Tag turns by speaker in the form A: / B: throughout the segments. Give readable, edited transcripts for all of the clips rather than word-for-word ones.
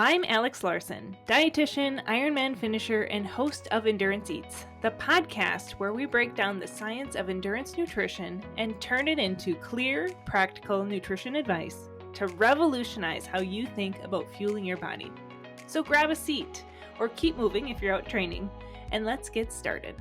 A: I'm Alex Larson, dietitian, Ironman finisher, and host of Endurance Eats, the podcast where we break down the science of endurance nutrition and turn it into clear, practical nutrition advice to revolutionize how you think about fueling your body. So grab a seat, or keep moving if you're out training, and let's get started.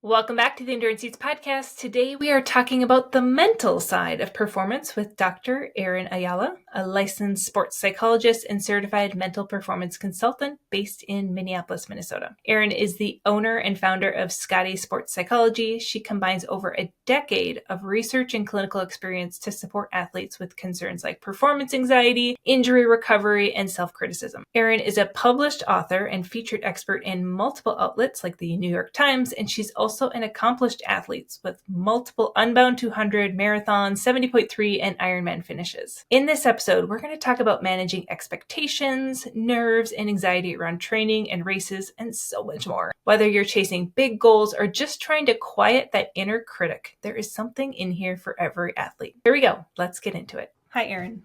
A: Welcome back to the Endurance Eats podcast. Today we are talking about the mental side of performance with Dr. Erin Ayala, a licensed sports psychologist and certified mental performance consultant based in Minneapolis, Minnesota. Erin is the owner and founder of Scotty Sports Psychology. She combines over a decade of research and clinical experience to support athletes with concerns like performance anxiety, injury recovery, and self-criticism. Erin is a published author and featured expert in multiple outlets like the New York Times, and she's also an accomplished athlete with multiple Unbound 200, Marathon, 70.3, and Ironman finishes. In this episode, we're going to talk about managing expectations, nerves, and anxiety around training and races, and so much more. Whether you're chasing big goals or just trying to quiet that inner critic, there is something in here for every athlete. Here we go. Let's get into it. Hi, Erin.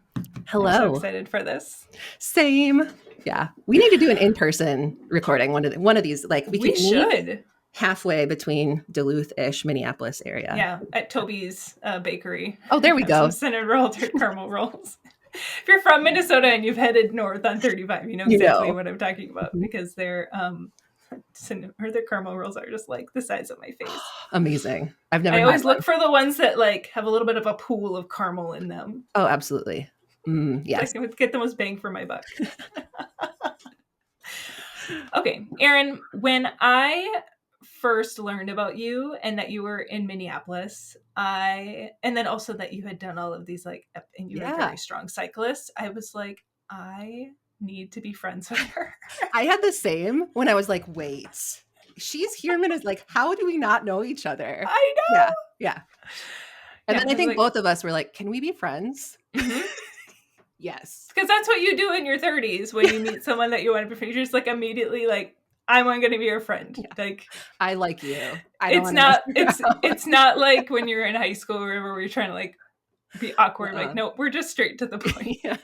B: Hello.
A: I'm so excited for this.
B: Same. Yeah. We need to do an in-person recording one of these. Like
A: we should.
B: Halfway between Duluth-ish, Minneapolis area.
A: Yeah, at Toby's bakery.
B: Oh, there we go.
A: Some cinnamon roll caramel rolls. If you're from Minnesota and you've headed north on 35, you know exactly what I'm talking about, because their caramel rolls are just like the size of my face.
B: Amazing. I
A: always look for the ones that like have a little bit of a pool of caramel in them.
B: Oh, absolutely. Yes.
A: I can get the most bang for my buck. Okay, Erin, when I first learned about you and that you were in Minneapolis, and then also that you had done all of these and you were a very strong cyclist, I was like, I need to be friends with her.
B: I had the same when I was like, wait, she's here in Minnesota. Like, how do we not know each other?
A: I know.
B: Yeah. And then I think both of us were like, can we be friends? Mm-hmm. Yes.
A: Because that's what you do in your 30s when you meet someone that you want to be friends. You're just like immediately like, I'm going to be your friend. Yeah. Like,
B: I like you.
A: It's not like when you're in high school or wherever we're trying to like be awkward. Like, no, we're just straight to the point.
B: Yes.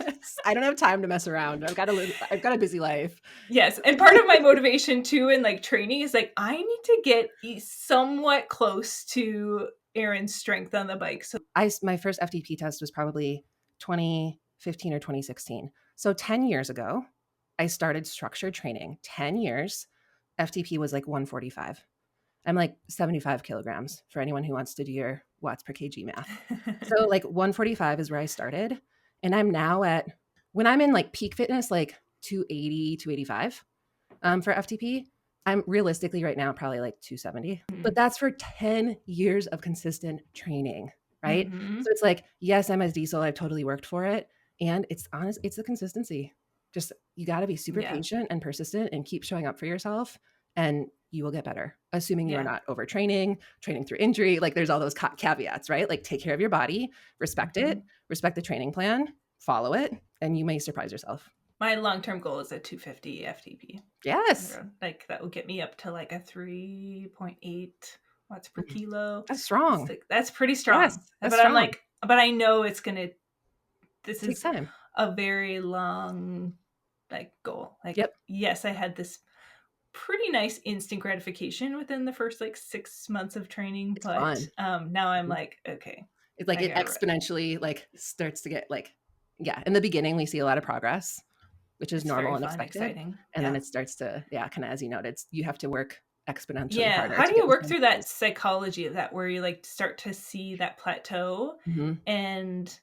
B: I don't have time to mess around. I've got a busy life.
A: Yes. And part of my motivation too in like training is like, I need to get somewhat close to Erin's strength on the bike. So
B: my first FTP test was probably 2015 or 2016. So 10 years ago, I started structured training. 10 years. FTP was like 145. I'm like 75 kilograms for anyone who wants to do your watts per kg math. So like 145 is where I started. And I'm now at, when I'm in like peak fitness, like 280, 285 for FTP. I'm realistically right now probably like 270. Mm-hmm. But that's for 10 years of consistent training, right? Mm-hmm. So it's like, yes, I'm a diesel. I've totally worked for it. And it's the consistency. Just, you got to be super patient and persistent and keep showing up for yourself, and you will get better, assuming you are not overtraining, training through injury. Like there's all those caveats, right? Like take care of your body, respect it, respect the training plan, follow it, and you may surprise yourself.
A: My long-term goal is a 250 FTP.
B: Yes.
A: Like that will get me up to like a 3.8 watts per kilo.
B: That's strong.
A: That's pretty strong.
B: Yes,
A: but strong. I'm like, but I know this is
B: time.
A: A very long goal. Like, yes, I had this pretty nice instant gratification within the first 6 months of training, but now I'm like, okay.
B: It's like it exponentially starts to get in the beginning we see a lot of progress, which is normal and expected. Exciting. And then it starts to, kind of, as you noted, you have to work exponentially harder.
A: How do you work through that psychology of that, where you start to see that plateau and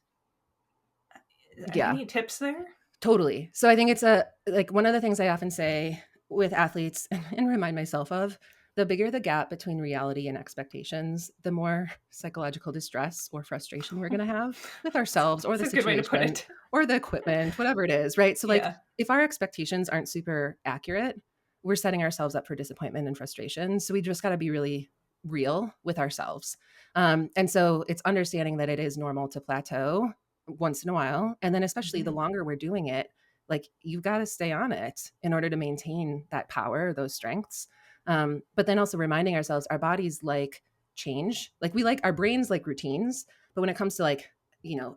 A: any tips there?
B: Totally. So I think it's one of the things I often say with athletes and remind myself of, the bigger the gap between reality and expectations, the more psychological distress or frustration we're going to have with ourselves or the situation or the equipment, whatever it is, right? So if our expectations aren't super accurate, we're setting ourselves up for disappointment and frustration. So we just got to be really real with ourselves. And so it's understanding that it is normal to plateau once in a while. And then especially the longer we're doing it, you've got to stay on it in order to maintain that power, those strengths. But then also reminding ourselves our bodies change. Our brains like routines, but when it comes to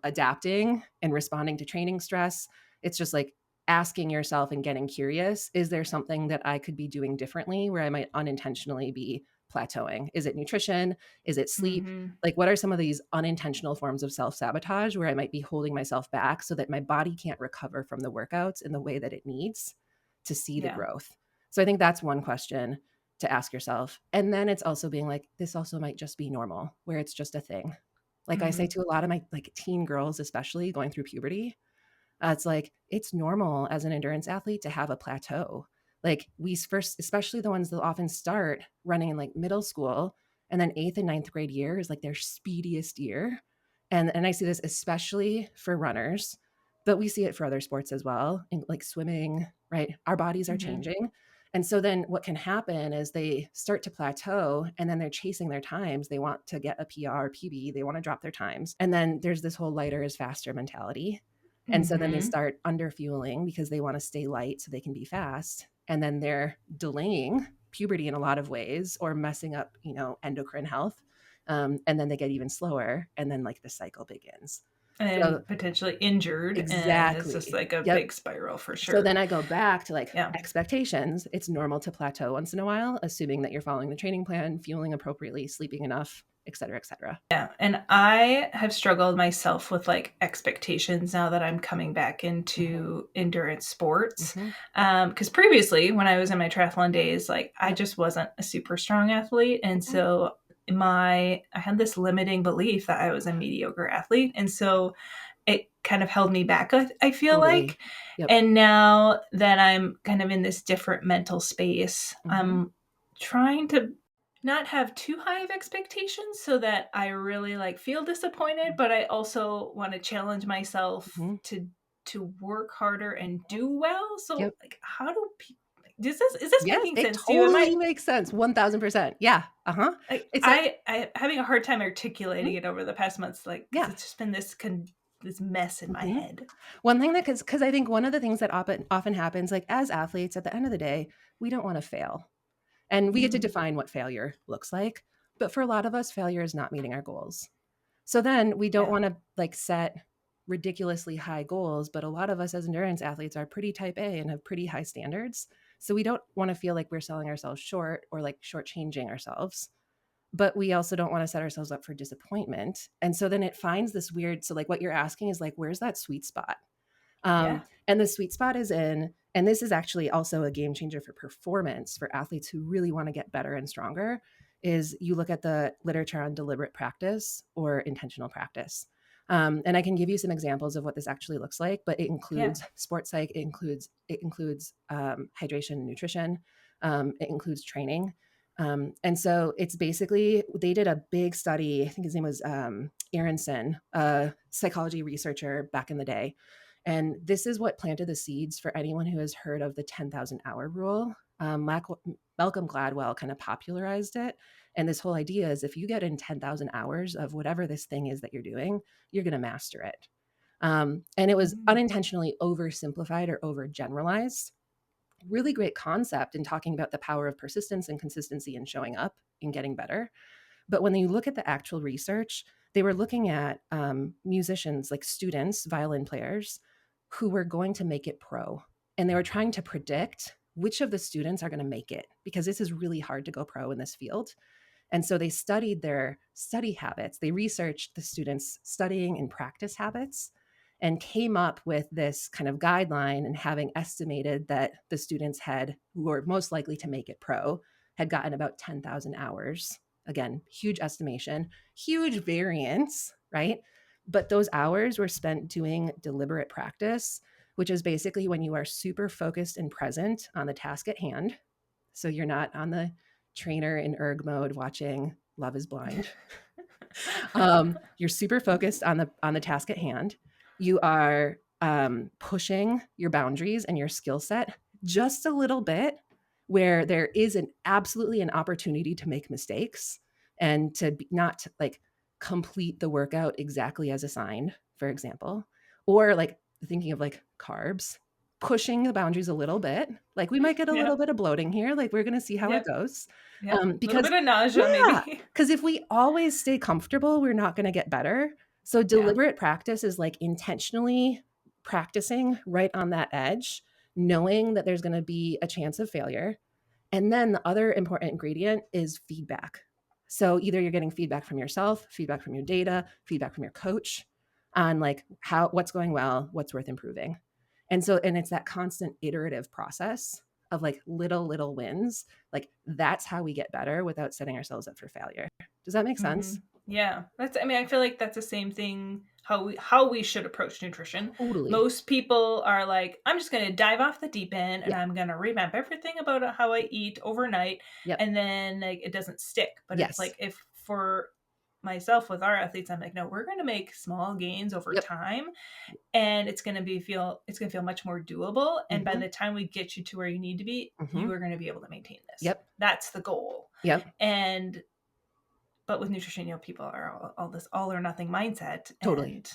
B: adapting and responding to training stress It's just like asking yourself and getting curious, is there something that I could be doing differently where I might unintentionally be plateauing? Is it nutrition? Is it sleep?
A: Mm-hmm.
B: Like, what are some of these unintentional forms of self-sabotage where I might be holding myself back so that my body can't recover from the workouts in the way that it needs to see the
A: Yeah.
B: growth? So I think that's one question to ask yourself. And then it's also being like, this also might just be normal, where it's just a thing. Like I say
A: Mm-hmm.
B: to a lot of my like teen girls, especially going through puberty, it's like it's normal as an endurance athlete to have a plateau. Like we first, especially the ones that often start running in like middle school, and then eighth and ninth grade year is like their speediest year. And I see this especially for runners, but we see it for other sports as well, in like swimming, right? Our bodies are
A: Mm-hmm.
B: changing. And so then what can happen is they start to plateau and then they're chasing their times. They want to get a PR, PB, they want to drop their times. And then there's this whole lighter is faster mentality. And so then they
A: Mm-hmm.
B: start under fueling because they want to stay light so they can be fast. And then they're delaying puberty in a lot of ways or messing up, endocrine health. And then they get even slower. And then like the cycle begins. So
A: And potentially injured, and it's just
B: exactly.
A: like a
B: Yep.
A: big spiral for
B: So
A: sure.
B: then I go back to like
A: Yeah.
B: expectations. It's normal to plateau once in a while, assuming that you're following the training plan, fueling appropriately, sleeping enough, et cetera, et cetera.
A: Yeah. And I have struggled myself with like expectations now that I'm coming back
B: Mm-hmm.
A: into endurance sports.
B: Mm-hmm.
A: Because previously, when I was in my triathlon days, like I
B: Yep.
A: just wasn't a super strong athlete. And
B: Mm-hmm.
A: so I had this limiting belief that I was a mediocre athlete. And so it kind of held me back, I feel
B: Totally.
A: like.
B: Yep.
A: And now that I'm kind of in this different mental space,
B: Mm-hmm.
A: I'm trying to not have too high of expectations so that I really like feel disappointed, but I also want to challenge myself
B: Mm-hmm.
A: to work harder and do well. So
B: Yep.
A: like how do people is this
B: Yes,
A: making
B: it
A: sense to you? Am I
B: totally makes sense. 1000%. Yeah. Uh-huh.
A: like
B: It's like,
A: I having a hard time
B: mhm,
A: articulating it over the past months, like because
B: yeah.
A: it's just been this mess in my
B: Hmm.
A: head.
B: One thing that, because I think one of the things that often happens, like as athletes, at the end of the day, we don't want to fail. And we get to
A: Mm-hmm.
B: define what failure looks like. But for a lot of us, failure is not meeting our goals. So then we don't
A: Yeah.
B: want to like set ridiculously high goals. But a lot of us as endurance athletes are pretty type A and have pretty high standards. So we don't want to feel like we're selling ourselves short or like shortchanging ourselves, but we also don't want to set ourselves up for disappointment. And so then it finds this weird, so like what you're asking is like, where's that sweet spot?
A: Yeah.
B: And the sweet spot is in, and this is actually also a game changer for performance for athletes who really want to get better and stronger, is you look at the literature on deliberate practice or intentional practice. And I can give you some examples of what this actually looks like, but it
A: Yeah.
B: includes sports psych, it includes hydration and nutrition, it includes training. And so it's basically, they did a big study. I think his name was Aronson, a psychology researcher back in the day. And this is what planted the seeds for anyone who has heard of the 10,000 hour rule. Malcolm Gladwell kind of popularized it. And this whole idea is if you get in 10,000 hours of whatever this thing is that you're doing, you're going to master it. And it was
A: Mm-hmm.
B: unintentionally oversimplified or overgeneralized. Really great concept in talking about the power of persistence and consistency and showing up and getting better. But when you look at the actual research, they were looking at musicians, like students, violin players, who were going to make it pro. And they were trying to predict which of the students are going to make it, because this is really hard to go pro in this field. And so they studied their study habits. They researched the students' studying and practice habits and came up with this kind of guideline, and having estimated that the students who were most likely to make it pro, had gotten about 10,000 hours. Again, huge estimation, huge variance, right? But those hours were spent doing deliberate practice, which is basically when you are super focused and present on the task at hand. So you're not on the trainer in erg mode watching Love is Blind. You're super focused on the task at hand. You are pushing your boundaries and your skill set just a little bit, where there is absolutely an opportunity to make mistakes and to not like complete the workout exactly as assigned, for example, or like thinking of like carbs, pushing the boundaries a little bit. Like we might get a
A: Yeah.
B: little bit of bloating here. Like we're going to see how it
A: Yep.
B: goes.
A: Yep. A little
B: Because
A: bit of nausea,
B: yeah,
A: maybe.
B: because if we always stay comfortable, we're not going to get better. So
A: Yeah.
B: deliberate practice is like intentionally practicing right on that edge, knowing that there's going to be a chance of failure. And then the other important ingredient is feedback. So either you're getting feedback from yourself, feedback from your data, feedback from your coach on like what's going well, what's worth improving. And it's that constant iterative process of like little wins. Like that's how we get better without setting ourselves up for failure. Does that make sense?
A: Yeah, I feel like that's the same thing how we should approach nutrition.
B: Totally.
A: Most people are like, I'm just going to dive off the deep end and
B: Yeah.
A: I'm going to revamp everything about how I eat overnight,
B: Yep.
A: and then like it doesn't stick. But it's
B: Yes.
A: like, if for myself with our athletes, I'm like, no, we're going to make small gains over
B: Yep.
A: time, and it's going to feel much more doable. And by
B: Mm-hmm.
A: the time we get you to where you need to be,
B: Mm-hmm.
A: you are going to be able to maintain this.
B: Yep.
A: That's the goal.
B: Yep.
A: But with nutrition, people are all this all or nothing mindset,
B: Totally.
A: and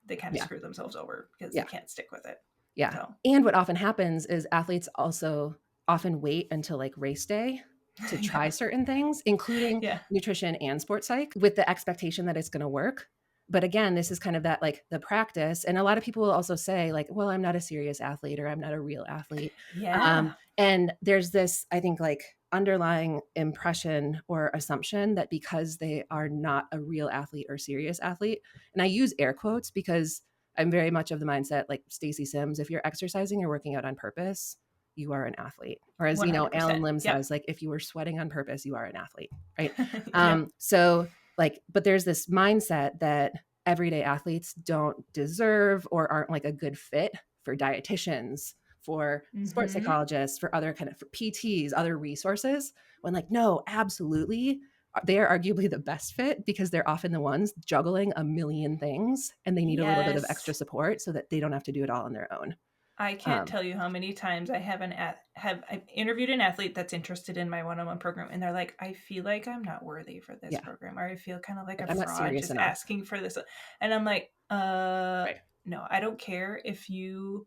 A: they kind of screw themselves over because they can't stick with it.
B: Yeah.
A: So.
B: And what often happens is athletes also often wait until like race day to try certain things, including nutrition and sports psych, with the expectation that it's going to work. But again, this is kind of that like the practice. And a lot of people will also say like, well, I'm not a serious athlete or I'm not a real athlete.
A: Yeah.
B: And there's this, I think, like underlying impression or assumption that because they are not a real athlete or serious athlete, and I use air quotes because I'm very much of the mindset like Stacy Sims, if you're exercising or working out on purpose, you are an athlete. Or as
A: 100%.
B: Alan Lim says, like if you were sweating on purpose, you are an athlete, right?
A: Yep.
B: So like, but there's this mindset that everyday athletes don't deserve or aren't like a good fit for dietitians, for sports psychologists, for other kind of for PTs, other resources, when like, no, absolutely. They are arguably the best fit because they're often the ones juggling a million things and they need a little bit of extra support so that they don't have to do it all on their own.
A: I can't tell you how many times I I've interviewed an athlete that's interested in my one-on-one program, and they're like, I feel like I'm not worthy for this program, or I feel kind of like a fraud just enough. Asking for this. And I'm like, no, I don't care if you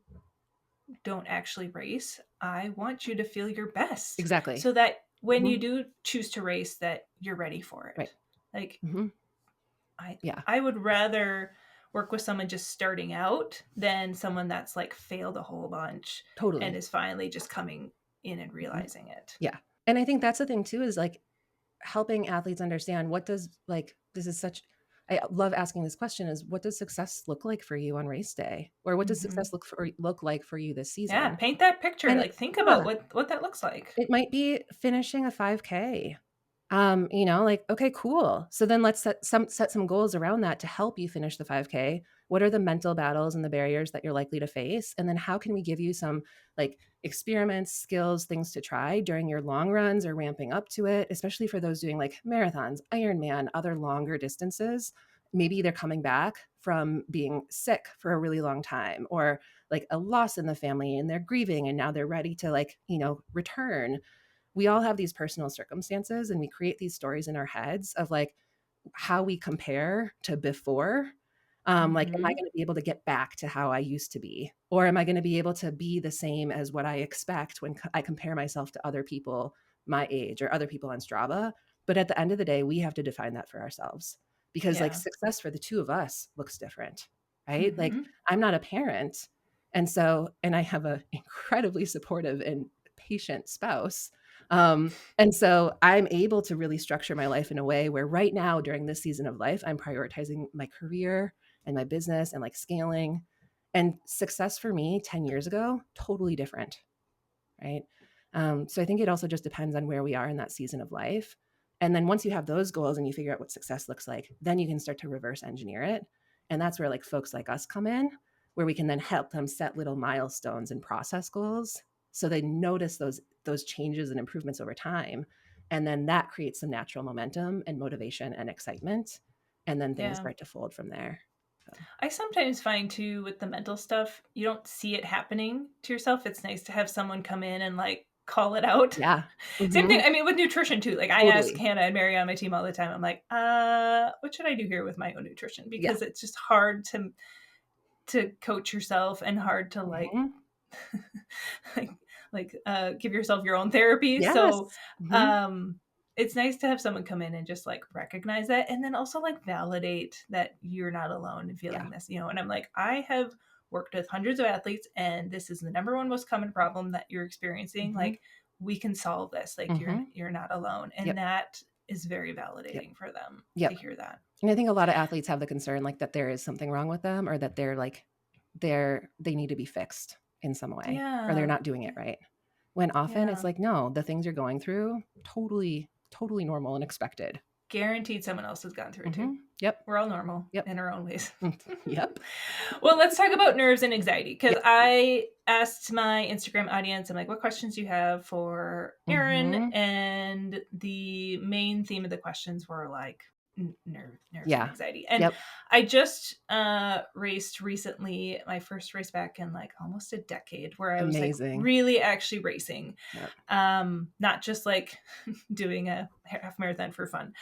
A: don't actually race. I want you to feel your best.
B: Exactly.
A: So that when you do choose to race, that you're ready for it.
B: Right.
A: Like, I would rather work with someone just starting out than someone that's like failed a whole bunch and is finally just coming in and realizing it.
B: Yeah. And I think that's the thing too, is like helping athletes understand what does like, this is such, I love asking this question, is what does success look like for you on race day? Or what does success look like for you this season?
A: Yeah. Paint that picture.
B: And
A: like think about what that looks like.
B: It might be finishing a 5K. Like, okay, cool. So then let's set some goals around that to help you finish the 5K. What are the mental battles and the barriers that you're likely to face? And then how can we give you some like experiments, skills, things to try during your long runs or ramping up to it, especially for those doing like marathons, Ironman, other longer distances. Maybe they're coming back from being sick for a really long time, or like a loss in the family and they're grieving and now they're ready to like, return. We all have these personal circumstances and we create these stories in our heads of like how we compare to before. Like, am I going to be able to get back to how I used to be? Or am I going to be able to be the same as what I expect when I compare myself to other people my age or other people on Strava? But at the end of the day, we have to define that for ourselves because like success for the two of us looks different, right? Like I'm not a parent. And I have an incredibly supportive and patient spouse. And so I'm able to really structure my life in a way where right now during this season of life, I'm prioritizing my career and my business and like scaling. And success for me 10 years ago, totally different. Right. So I think it also just depends on where we are in that season of life. And then once you have those goals and you figure out what success looks like, then you can start to reverse engineer it. And that's where like folks like us come in, where we can then help them set little milestones and process goals so they notice those changes and improvements over time. And then that creates some natural momentum and motivation and excitement. And then things start to fold from there. So.
A: I sometimes find too with the mental stuff, you don't see it happening to yourself. It's nice to have someone come in and like call it out.
B: Yeah.
A: Same thing. I mean, with nutrition too. Like I ask Hannah and Mary on my team all the time. I'm like, what should I do here with my own nutrition? Because it's just hard to coach yourself and hard to like, give yourself your own therapy. Yes. So, it's nice to have someone come in and just like recognize that, and then also like validate that you're not alone in feeling this, and I'm like, I have worked with hundreds of athletes, and this is the number one most common problem that you're experiencing. Like, we can solve this. Like, you're not alone. And that is very validating for them to hear that.
B: And I think a lot of athletes have the concern like that there is something wrong with them, or that they're like they need to be fixed in some way, or they're not doing it right. When often it's like, no, the things you're going through, totally normal and expected.
A: Guaranteed someone else has gone through it too.
B: Yep.
A: We're all normal in our own ways.
B: Yep.
A: Well, let's talk about nerves and anxiety, because I asked my Instagram audience, I'm like, what questions do you have for Erin? And the main theme of the questions were like nerves and anxiety. And I just raced recently, my first race back in like almost a decade, where I was like really actually racing. Not just like doing a half marathon for fun.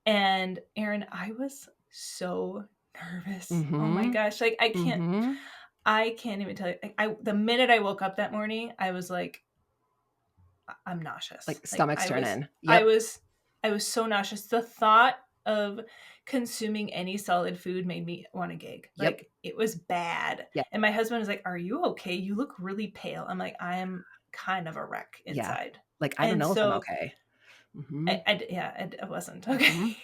A: And Erin, I was so nervous. Oh my gosh. Like, I can't even tell you. The minute I woke up that morning, I was like, I'm nauseous.
B: Like stomach's turning.
A: I was so nauseous. The thought of consuming any solid food made me want to gag. Like, it was bad. And my husband was like, are you okay? You look really pale. I'm like, I am kind of a wreck inside.
B: Like, I don't know if I'm okay.
A: I wasn't okay.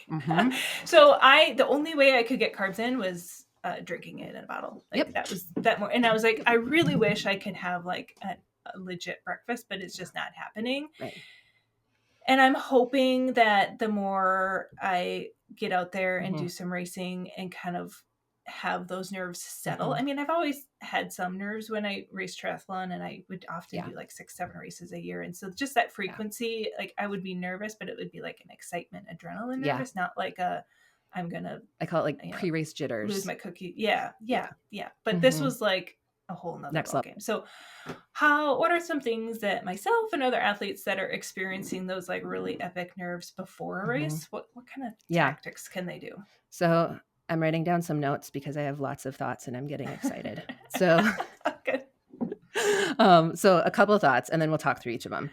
A: So the only way I could get carbs in was drinking it in a bottle. Like, that was that more. And I was like, I really wish I could have like a legit breakfast, but it's just not happening. And I'm hoping that the more I get out there and do some racing and kind of have those nerves settle. I mean, I've always had some nerves when I race triathlon, and I would often do like 6-7 races a year. And so just that frequency, like, I would be nervous, but it would be like an excitement, adrenaline nervous, not like I'm going to,
B: I call it like pre-race jitters.
A: Lose my cookie. Yeah. But this was like a whole nother next level game. So what are some things that myself and other athletes that are experiencing those like really epic nerves before a race, what kind of tactics can they do?
B: So I'm writing down some notes because I have lots of thoughts and I'm getting excited. So, so a couple of thoughts, and then we'll talk through each of them.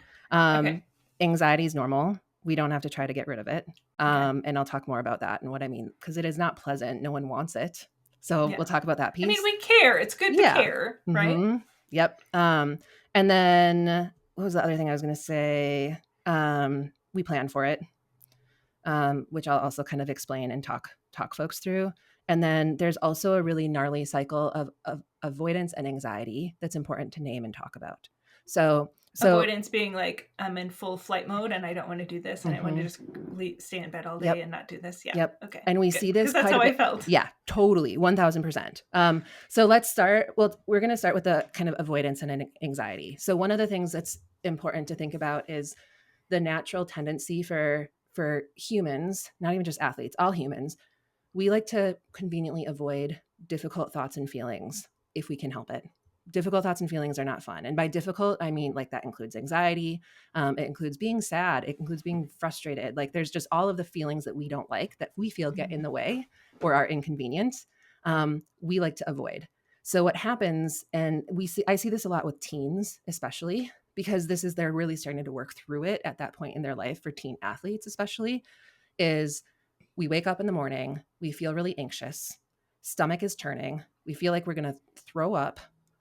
B: Anxiety is normal. We don't have to try to get rid of it. And I'll talk more about that and what I mean, because it is not pleasant. No one wants it. So we'll talk about that piece.
A: I mean, we care. It's good to care, right?
B: Yep. And then what was the other thing I was going to say? We plan for it, which I'll also kind of explain and talk folks through. And then there's also a really gnarly cycle of avoidance and anxiety that's important to name and talk about. So
A: avoidance being like, I'm in full flight mode and I don't want to do this, and I want to just stay in bed all day and not do this. Okay.
B: And we see this
A: that's how I felt.
B: Yeah, totally. 1000%. So let's start. Well, we're going to start with the kind of avoidance and anxiety. So one of the things that's important to think about is the natural tendency for humans, not even just athletes, all humans. We like to conveniently avoid difficult thoughts and feelings if we can help it. Difficult thoughts and feelings are not fun. And by difficult, I mean like that includes anxiety. It includes being sad. It includes being frustrated. Like, there's just all of the feelings that we don't like, that we feel get in the way or are inconvenient. We like to avoid. So what happens, and I see this a lot with teens, especially because they're really starting to work through it at that point in their life, for teen athletes especially, is we wake up in the morning, we feel really anxious, stomach is turning, we feel like we're going to throw up.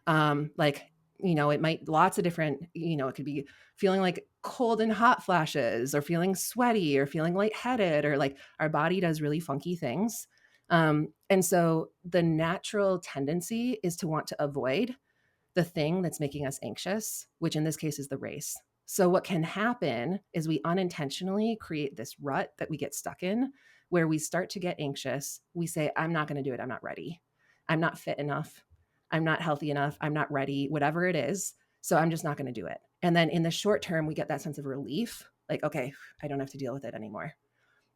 B: It might, lots of different, it could be feeling like cold and hot flashes, or feeling sweaty, or feeling lightheaded, or like our body does really funky things. And so the natural tendency is to want to avoid the thing that's making us anxious, which in this case is the race. So what can happen is we unintentionally create this rut that we get stuck in, where we start to get anxious. We say, I'm not going to do it. I'm not ready. I'm not fit enough. I'm not healthy enough. I'm not ready, whatever it is. So I'm just not going to do it. And then in the short term, we get that sense of relief. Like, okay, I don't have to deal with it anymore.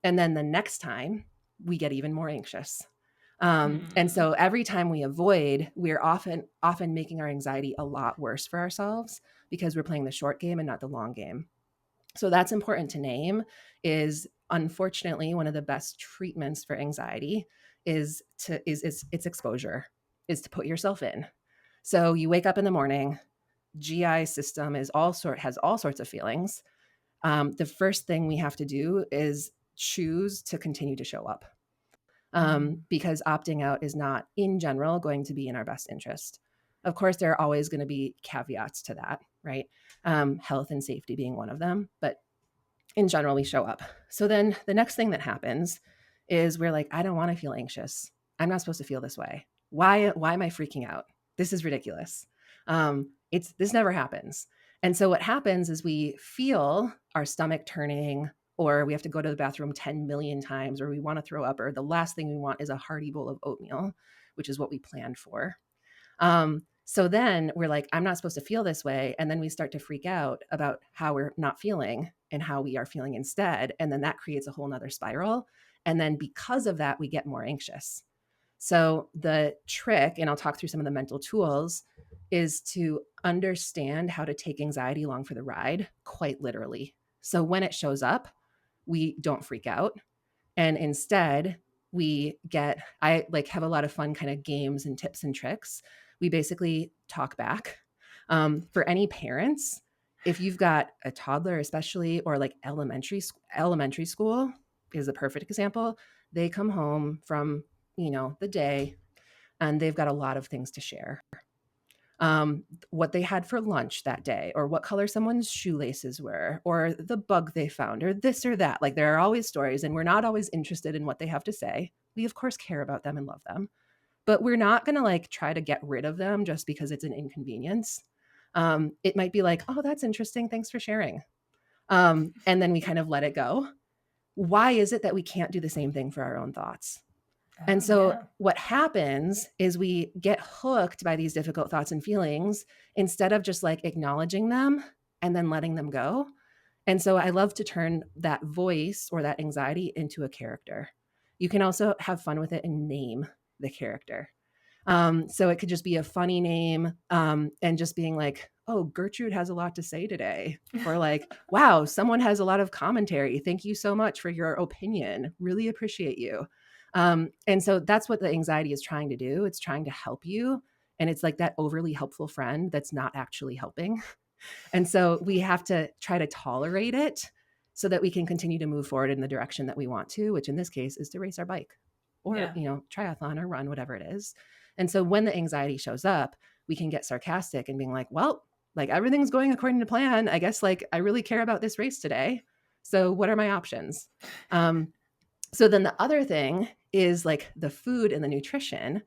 B: And then the next time we get even more anxious. And so every time we avoid, we're often making our anxiety a lot worse for ourselves, because we're playing the short game and not the long game. So that's important to name. Is unfortunately one of the best treatments for anxiety is its exposure, is to put yourself in. So you wake up in the morning, GI system has all sorts of feelings. The first thing we have to do is choose to continue to show up. because opting out is not in general going to be in our best interest. Of course, there are always going to be caveats to that, right? Health and safety being one of them, but in general, we show up. So then the next thing that happens is we're like, I don't want to feel anxious. I'm not supposed to feel this way. Why am I freaking out? This is ridiculous. This never happens. And so what happens is we feel our stomach turning, or we have to go to the bathroom 10 million times, or we want to throw up, or the last thing we want is a hearty bowl of oatmeal, which is what we planned for. So then we're like, I'm not supposed to feel this way. And then we start to freak out about how we're not feeling and how we are feeling instead. And then that creates a whole nother spiral. And then because of that, we get more anxious. So the trick, and I'll talk through some of the mental tools, is to understand how to take anxiety along for the ride, quite literally. So when it shows up, we don't freak out. And instead, I like have a lot of fun kind of games and tips and tricks. We basically talk back. For any parents, if you've got a toddler, especially, or like elementary school is a perfect example. They come home from, the day, and they've got a lot of things to share. What they had for lunch that day, or what color someone's shoelaces were, or the bug they found, or this or that. Like there are always stories, and we're not always interested in what they have to say. We, of course, care about them and love them, but we're not going to like try to get rid of them just because it's an inconvenience. It might be like, oh, that's interesting. Thanks for sharing. And then we kind of let it go. Why is it that we can't do the same thing for our own thoughts? And so what happens is we get hooked by these difficult thoughts and feelings instead of just like acknowledging them and then letting them go. And so I love to turn that voice or that anxiety into a character. You can also have fun with it and name the character. So it could just be a funny name, and just being like, oh, Gertrude has a lot to say today. Or like, wow, someone has a lot of commentary. Thank you so much for your opinion. Really appreciate you. And so that's what the anxiety is trying to do. It's trying to help you. And it's like that overly helpful friend that's not actually helping. And so we have to try to tolerate it so that we can continue to move forward in the direction that we want to, which in this case is to race our bike or, triathlon or run, whatever it is. And so when the anxiety shows up, we can get sarcastic and being like, well, like everything's going according to plan. I guess like I really care about this race today. So what are my options? So then the other thing is like the food and the nutrition.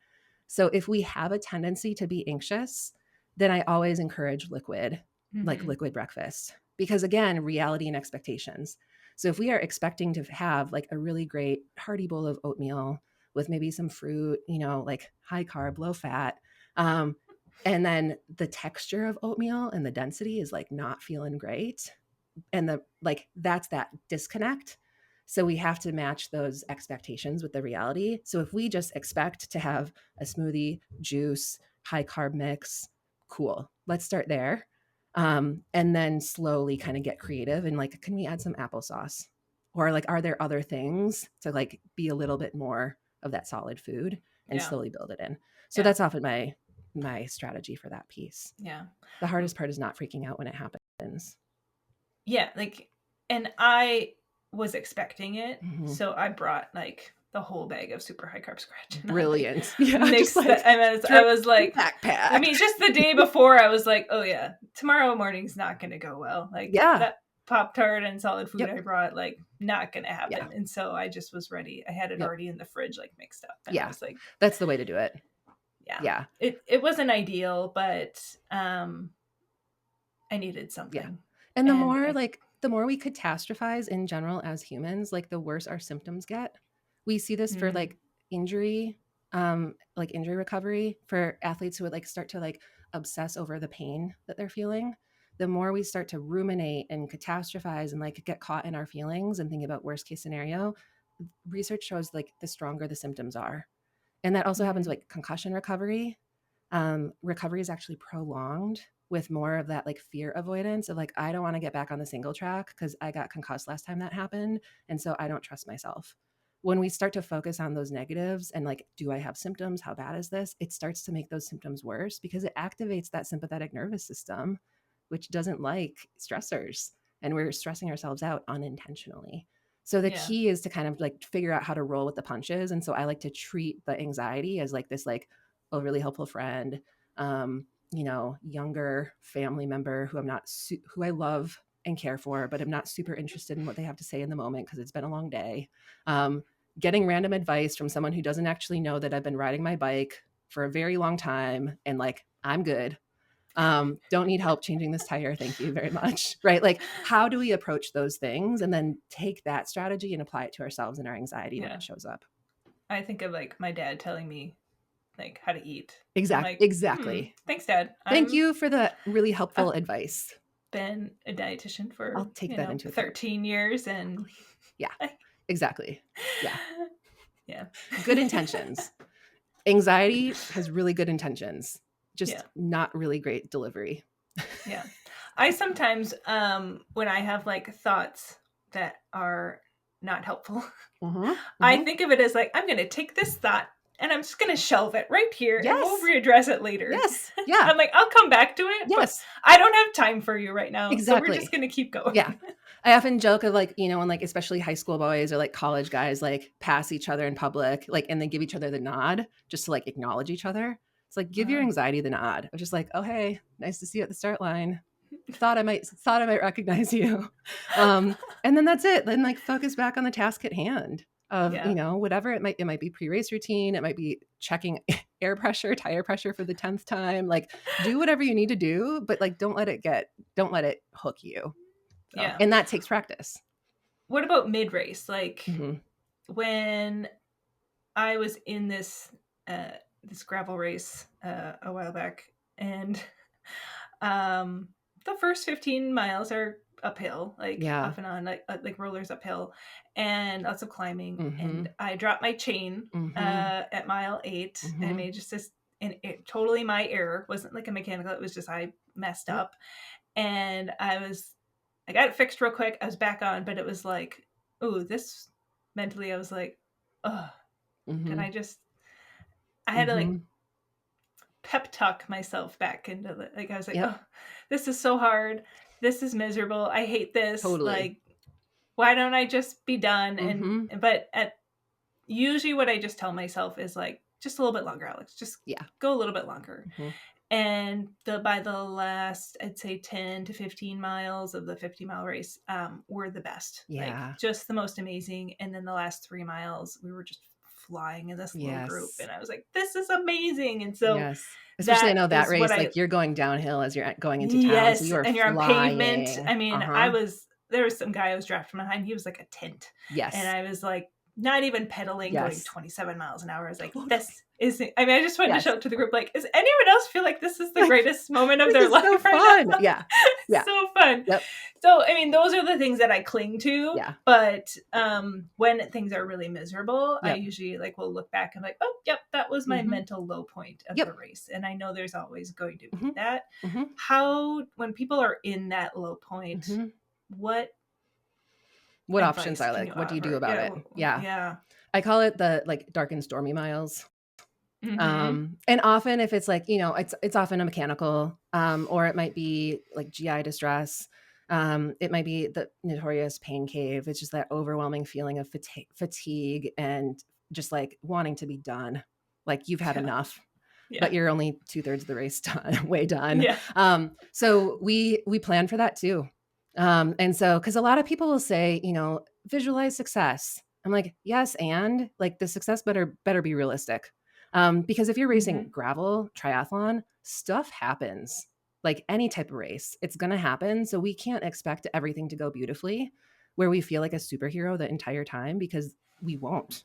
B: So if we have a tendency to be anxious, then I always encourage liquid, like liquid breakfast, because again, reality and expectations. So if we are expecting to have like a really great hearty bowl of oatmeal with maybe some fruit, like high carb, low fat, and then the texture of oatmeal and the density is like not feeling great, and that's that disconnect. So we have to match those expectations with the reality. So if we just expect to have a smoothie, juice, high carb mix, cool, let's start there. And then slowly kind of get creative and like, can we add some applesauce? Or like, are there other things to like be a little bit more of that solid food and slowly build it in? So that's often my strategy for that piece.
A: Yeah.
B: The hardest part is not freaking out when it happens.
A: Yeah. Like, and I was expecting it. So I brought like the whole bag of super high carb scratch.
B: Brilliant.
A: Mixed I was like,
B: backpack.
A: I mean, just the day before I was like, oh yeah, tomorrow morning's not going to go well. Like that Pop-Tart and solid food I brought, like not going to happen. Yeah. And so I just was ready. I had it already in the fridge, like mixed up. And I was like,
B: that's the way to do it.
A: Yeah. It wasn't ideal, but I needed something.
B: Yeah. And the more we catastrophize in general as humans, like the worse our symptoms get. We see this for like injury recovery for athletes who would like start to like obsess over the pain that they're feeling. The more we start to ruminate and catastrophize and like get caught in our feelings and think about worst case scenario, research shows like the stronger the symptoms are. And that also happens with like concussion recovery. Recovery is actually prolonged with more of that like fear avoidance of like, I don't want to get back on the single track because I got concussed last time that happened. And so I don't trust myself. When we start to focus on those negatives and like, do I have symptoms? How bad is this? It starts to make those symptoms worse because it activates that sympathetic nervous system, which doesn't like stressors. And we're stressing ourselves out unintentionally. So the key is to kind of like figure out how to roll with the punches. And so I like to treat the anxiety as like this, like a really helpful friend, younger family member who who I love and care for, but I'm not super interested in what they have to say in the moment because it's been a long day. Getting random advice from someone who doesn't actually know that I've been riding my bike for a very long time and like, I'm good. Don't need help changing this tire. Thank you very much. Right. Like, how do we approach those things and then take that strategy and apply it to ourselves and our anxiety when it shows up?
A: I think of like my dad telling me like how to eat.
B: Exactly.
A: Thanks, Dad.
B: Thank you for the really helpful advice.
A: Been a dietitian for
B: I'll take that into account.
A: 13 years and
B: yeah, exactly. Yeah.
A: Yeah.
B: Good intentions. Anxiety has really good intentions, just not really great delivery.
A: Yeah. I sometimes, when I have like thoughts that are not helpful, I think of it as like, I'm going to take this thought and I'm just going to shelve it right here and we'll readdress it later.
B: Yes. Yeah.
A: I'm like, I'll come back to it. Yes. But I don't have time for you right now.
B: Exactly.
A: So we're just going to keep going.
B: Yeah. I often joke of like, when like, especially high school boys or like college guys, like pass each other in public, like, and they give each other the nod just to like acknowledge each other. It's like, give your anxiety the nod. I'm just like, oh, hey, nice to see you at the start line. Thought I might recognize you. And then that's it. Then like focus back on the task at hand of, whatever it might be pre-race routine. It might be checking air pressure, tire pressure for the 10th time. Like do whatever you need to do, but like, don't let it hook you. So, and that takes practice.
A: What about mid-race? Like when I was in this gravel race a while back, and the first 15 miles are uphill, like off and on, like rollers uphill, and lots of climbing. And I dropped my chain at mile 8, and I made just this, and it totally my error. Wasn't like a mechanical. It was just I messed up, and I got it fixed real quick. I was back on, but it was like, ooh, this mentally, I was like, oh, can I just, I had to like pep talk myself back into the, like, I was like, oh, this is so hard. This is miserable. I hate this. Totally. Like, why don't I just be done? But usually what I just tell myself is like, just a little bit longer, Alex. Just go a little bit longer. And by the last, I'd say 10 to 15 miles of the 50-mile race were the best. Yeah. Like, just the most amazing. And then the last 3 miles, we were just flying in this little group. And I was like, this is amazing. And so
B: especially I know that race, like you're going downhill as you're going into town.
A: Yes,
B: so you are
A: and you're flying. On pavement. I mean, there was some guy I was drafting behind. He was like a tent. Yes. And I was like, not even pedaling, going 27 miles an hour. I was like, this isn't, I mean, I just wanted to shout to the group, like, does anyone else feel like this is the greatest moment of their life? So fun. Now? Yeah. So fun. Yep. So, I mean, those are the things that I cling to. Yeah. But when things are really miserable, I usually like will look back and like, oh, yep, that was my mental low point of the race. And I know there's always going to be that. How, when people are in that low point, what
B: options are like? What do you do about it? Yeah. I call it the like dark and stormy miles. And often if it's like, it's often a mechanical, or it might be like GI distress. It might be the notorious pain cave. It's just that overwhelming feeling of fatigue and just like wanting to be done. Like you've had enough. But you're only 2/3 of the race done, way done. Yeah. So we plan for that too. And so, cause a lot of people will say, visualize success. I'm like, yes. And like the success better be realistic. Because if you're racing gravel, triathlon, stuff happens. Like any type of race, it's going to happen. So we can't expect everything to go beautifully where we feel like a superhero the entire time, because we won't.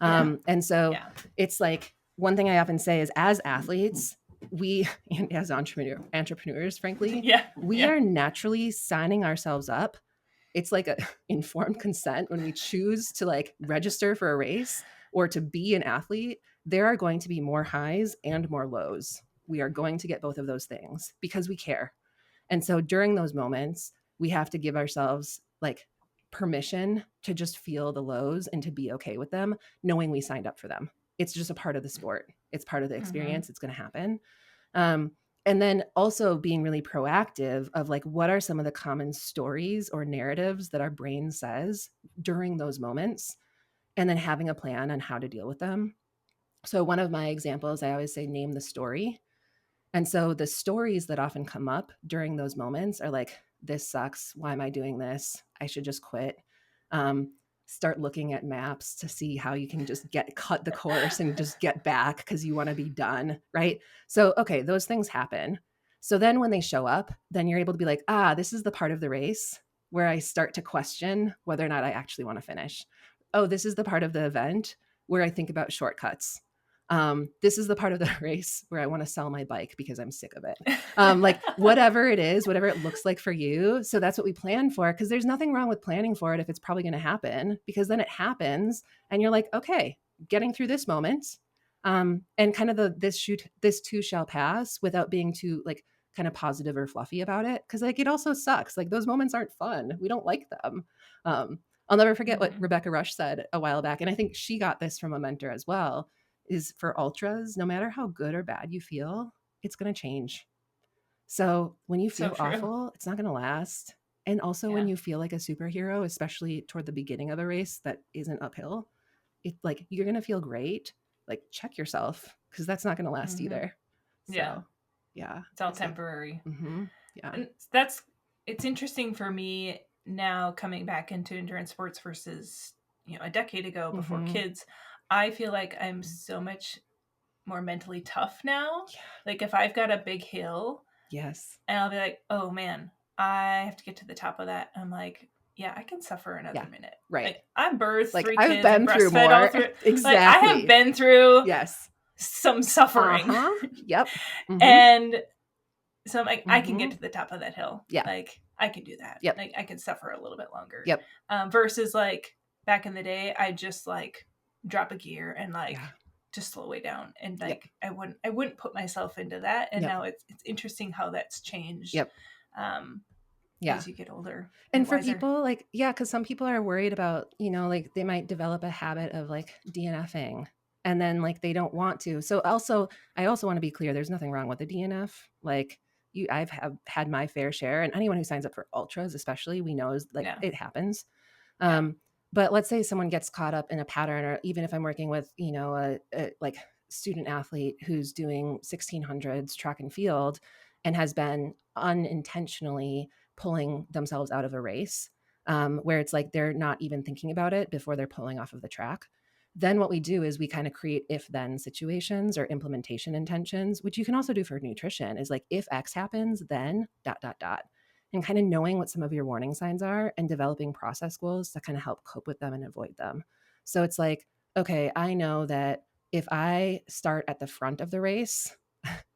B: And so it's like, one thing I often say is, as athletes, and as entrepreneurs, frankly, we are naturally signing ourselves up. It's like a informed consent when we choose to like register for a race or to be an athlete. There are going to be more highs and more lows. We are going to get both of those things because we care. And so during those moments, we have to give ourselves like permission to just feel the lows and to be okay with them, knowing we signed up for them. It's just a part of the sport. It's part of the experience. It's going to happen. And then also being really proactive of like, what are some of the common stories or narratives that our brain says during those moments? And then having a plan on how to deal with them. So one of my examples, I always say, name the story. And so the stories that often come up during those moments are like, this sucks. Why am I doing this? I should just quit. Start looking at maps to see how you can just cut the course and just get back because you want to be done. Right. So, okay, those things happen. So then when they show up, then you're able to be like, this is the part of the race where I start to question whether or not I actually want to finish. Oh, this is the part of the event where I think about shortcuts. This is the part of the race where I want to sell my bike because I'm sick of it. Like whatever it is, whatever it looks like for you. So that's what we plan for, because there's nothing wrong with planning for it if it's probably going to happen, because then it happens and you're like, okay, getting through this moment. And kind of this too shall pass, without being too like kind of positive or fluffy about it. Cause like it also sucks. Like those moments aren't fun. We don't like them. I'll never forget what Rebecca Rush said a while back. And I think she got this from a mentor as well, is for ultras, no matter how good or bad you feel, it's going to change. So when you feel awful, it's not going to last. And also when you feel like a superhero, especially toward the beginning of a race that isn't uphill, it's like you're going to feel great. Like check yourself, because that's not going to last either. So, yeah.
A: It's all temporary.
B: Yeah.
A: And it's interesting for me now coming back into endurance sports versus, a decade ago before kids. I feel like I'm so much more mentally tough now. Yeah. Like if I've got a big hill,
B: yes,
A: and I'll be like, oh man, I have to get to the top of that. I'm like, yeah, I can suffer another minute.
B: Right.
A: Like I'm birthed
B: like
A: 3
B: I've
A: kids
B: been
A: and
B: through
A: breastfed
B: more.
A: all through.
B: Exactly.
A: Like I have been through some suffering.
B: Yep.
A: And so I'm like, I can get to the top of that hill. Yeah. Like I can do that.
B: Yep.
A: Like I can suffer a little bit longer.
B: Yep.
A: Versus like back in the day, I just like drop a gear and like just slow way down. And like I wouldn't put myself into that. And now it's interesting how that's changed.
B: Yep.
A: As you get older.
B: And for people like, because some people are worried about, like they might develop a habit of like DNFing and then like they don't want to. So I also want to be clear, there's nothing wrong with the DNF. Like I've had my fair share, and anyone who signs up for ultras, especially, we know is like it happens. But let's say someone gets caught up in a pattern, or even if I'm working with, a like student athlete who's doing 1600s track and field and has been unintentionally pulling themselves out of a race, where it's like they're not even thinking about it before they're pulling off of the track. Then what we do is we kind of create if-then situations or implementation intentions, which you can also do for nutrition, is like, if X happens, then ... And kind of knowing what some of your warning signs are and developing process goals to kind of help cope with them and avoid them. So it's like, okay, I know that if I start at the front of the race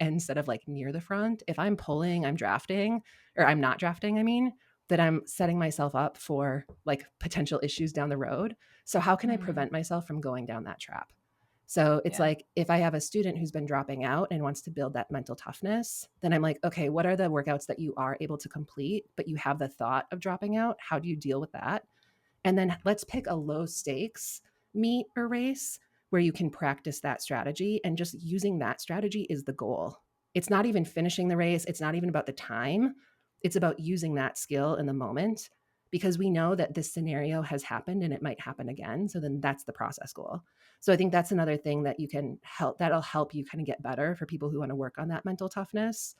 B: instead of like near the front, if I'm pulling, I'm drafting, or I'm not drafting, I mean, that I'm setting myself up for like potential issues down the road. So how can I prevent myself from going down that trap? So it's like, if I have a student who's been dropping out and wants to build that mental toughness, then I'm like, okay, what are the workouts that you are able to complete, but you have the thought of dropping out? How do you deal with that? And then let's pick a low stakes meet or race where you can practice that strategy, and just using that strategy is the goal. It's not even finishing the race. It's not even about the time. It's about using that skill in the moment, because we know that this scenario has happened and it might happen again. So then that's the process goal. So I think that's another thing that that'll help you kind of get better for people who want to work on that mental toughness.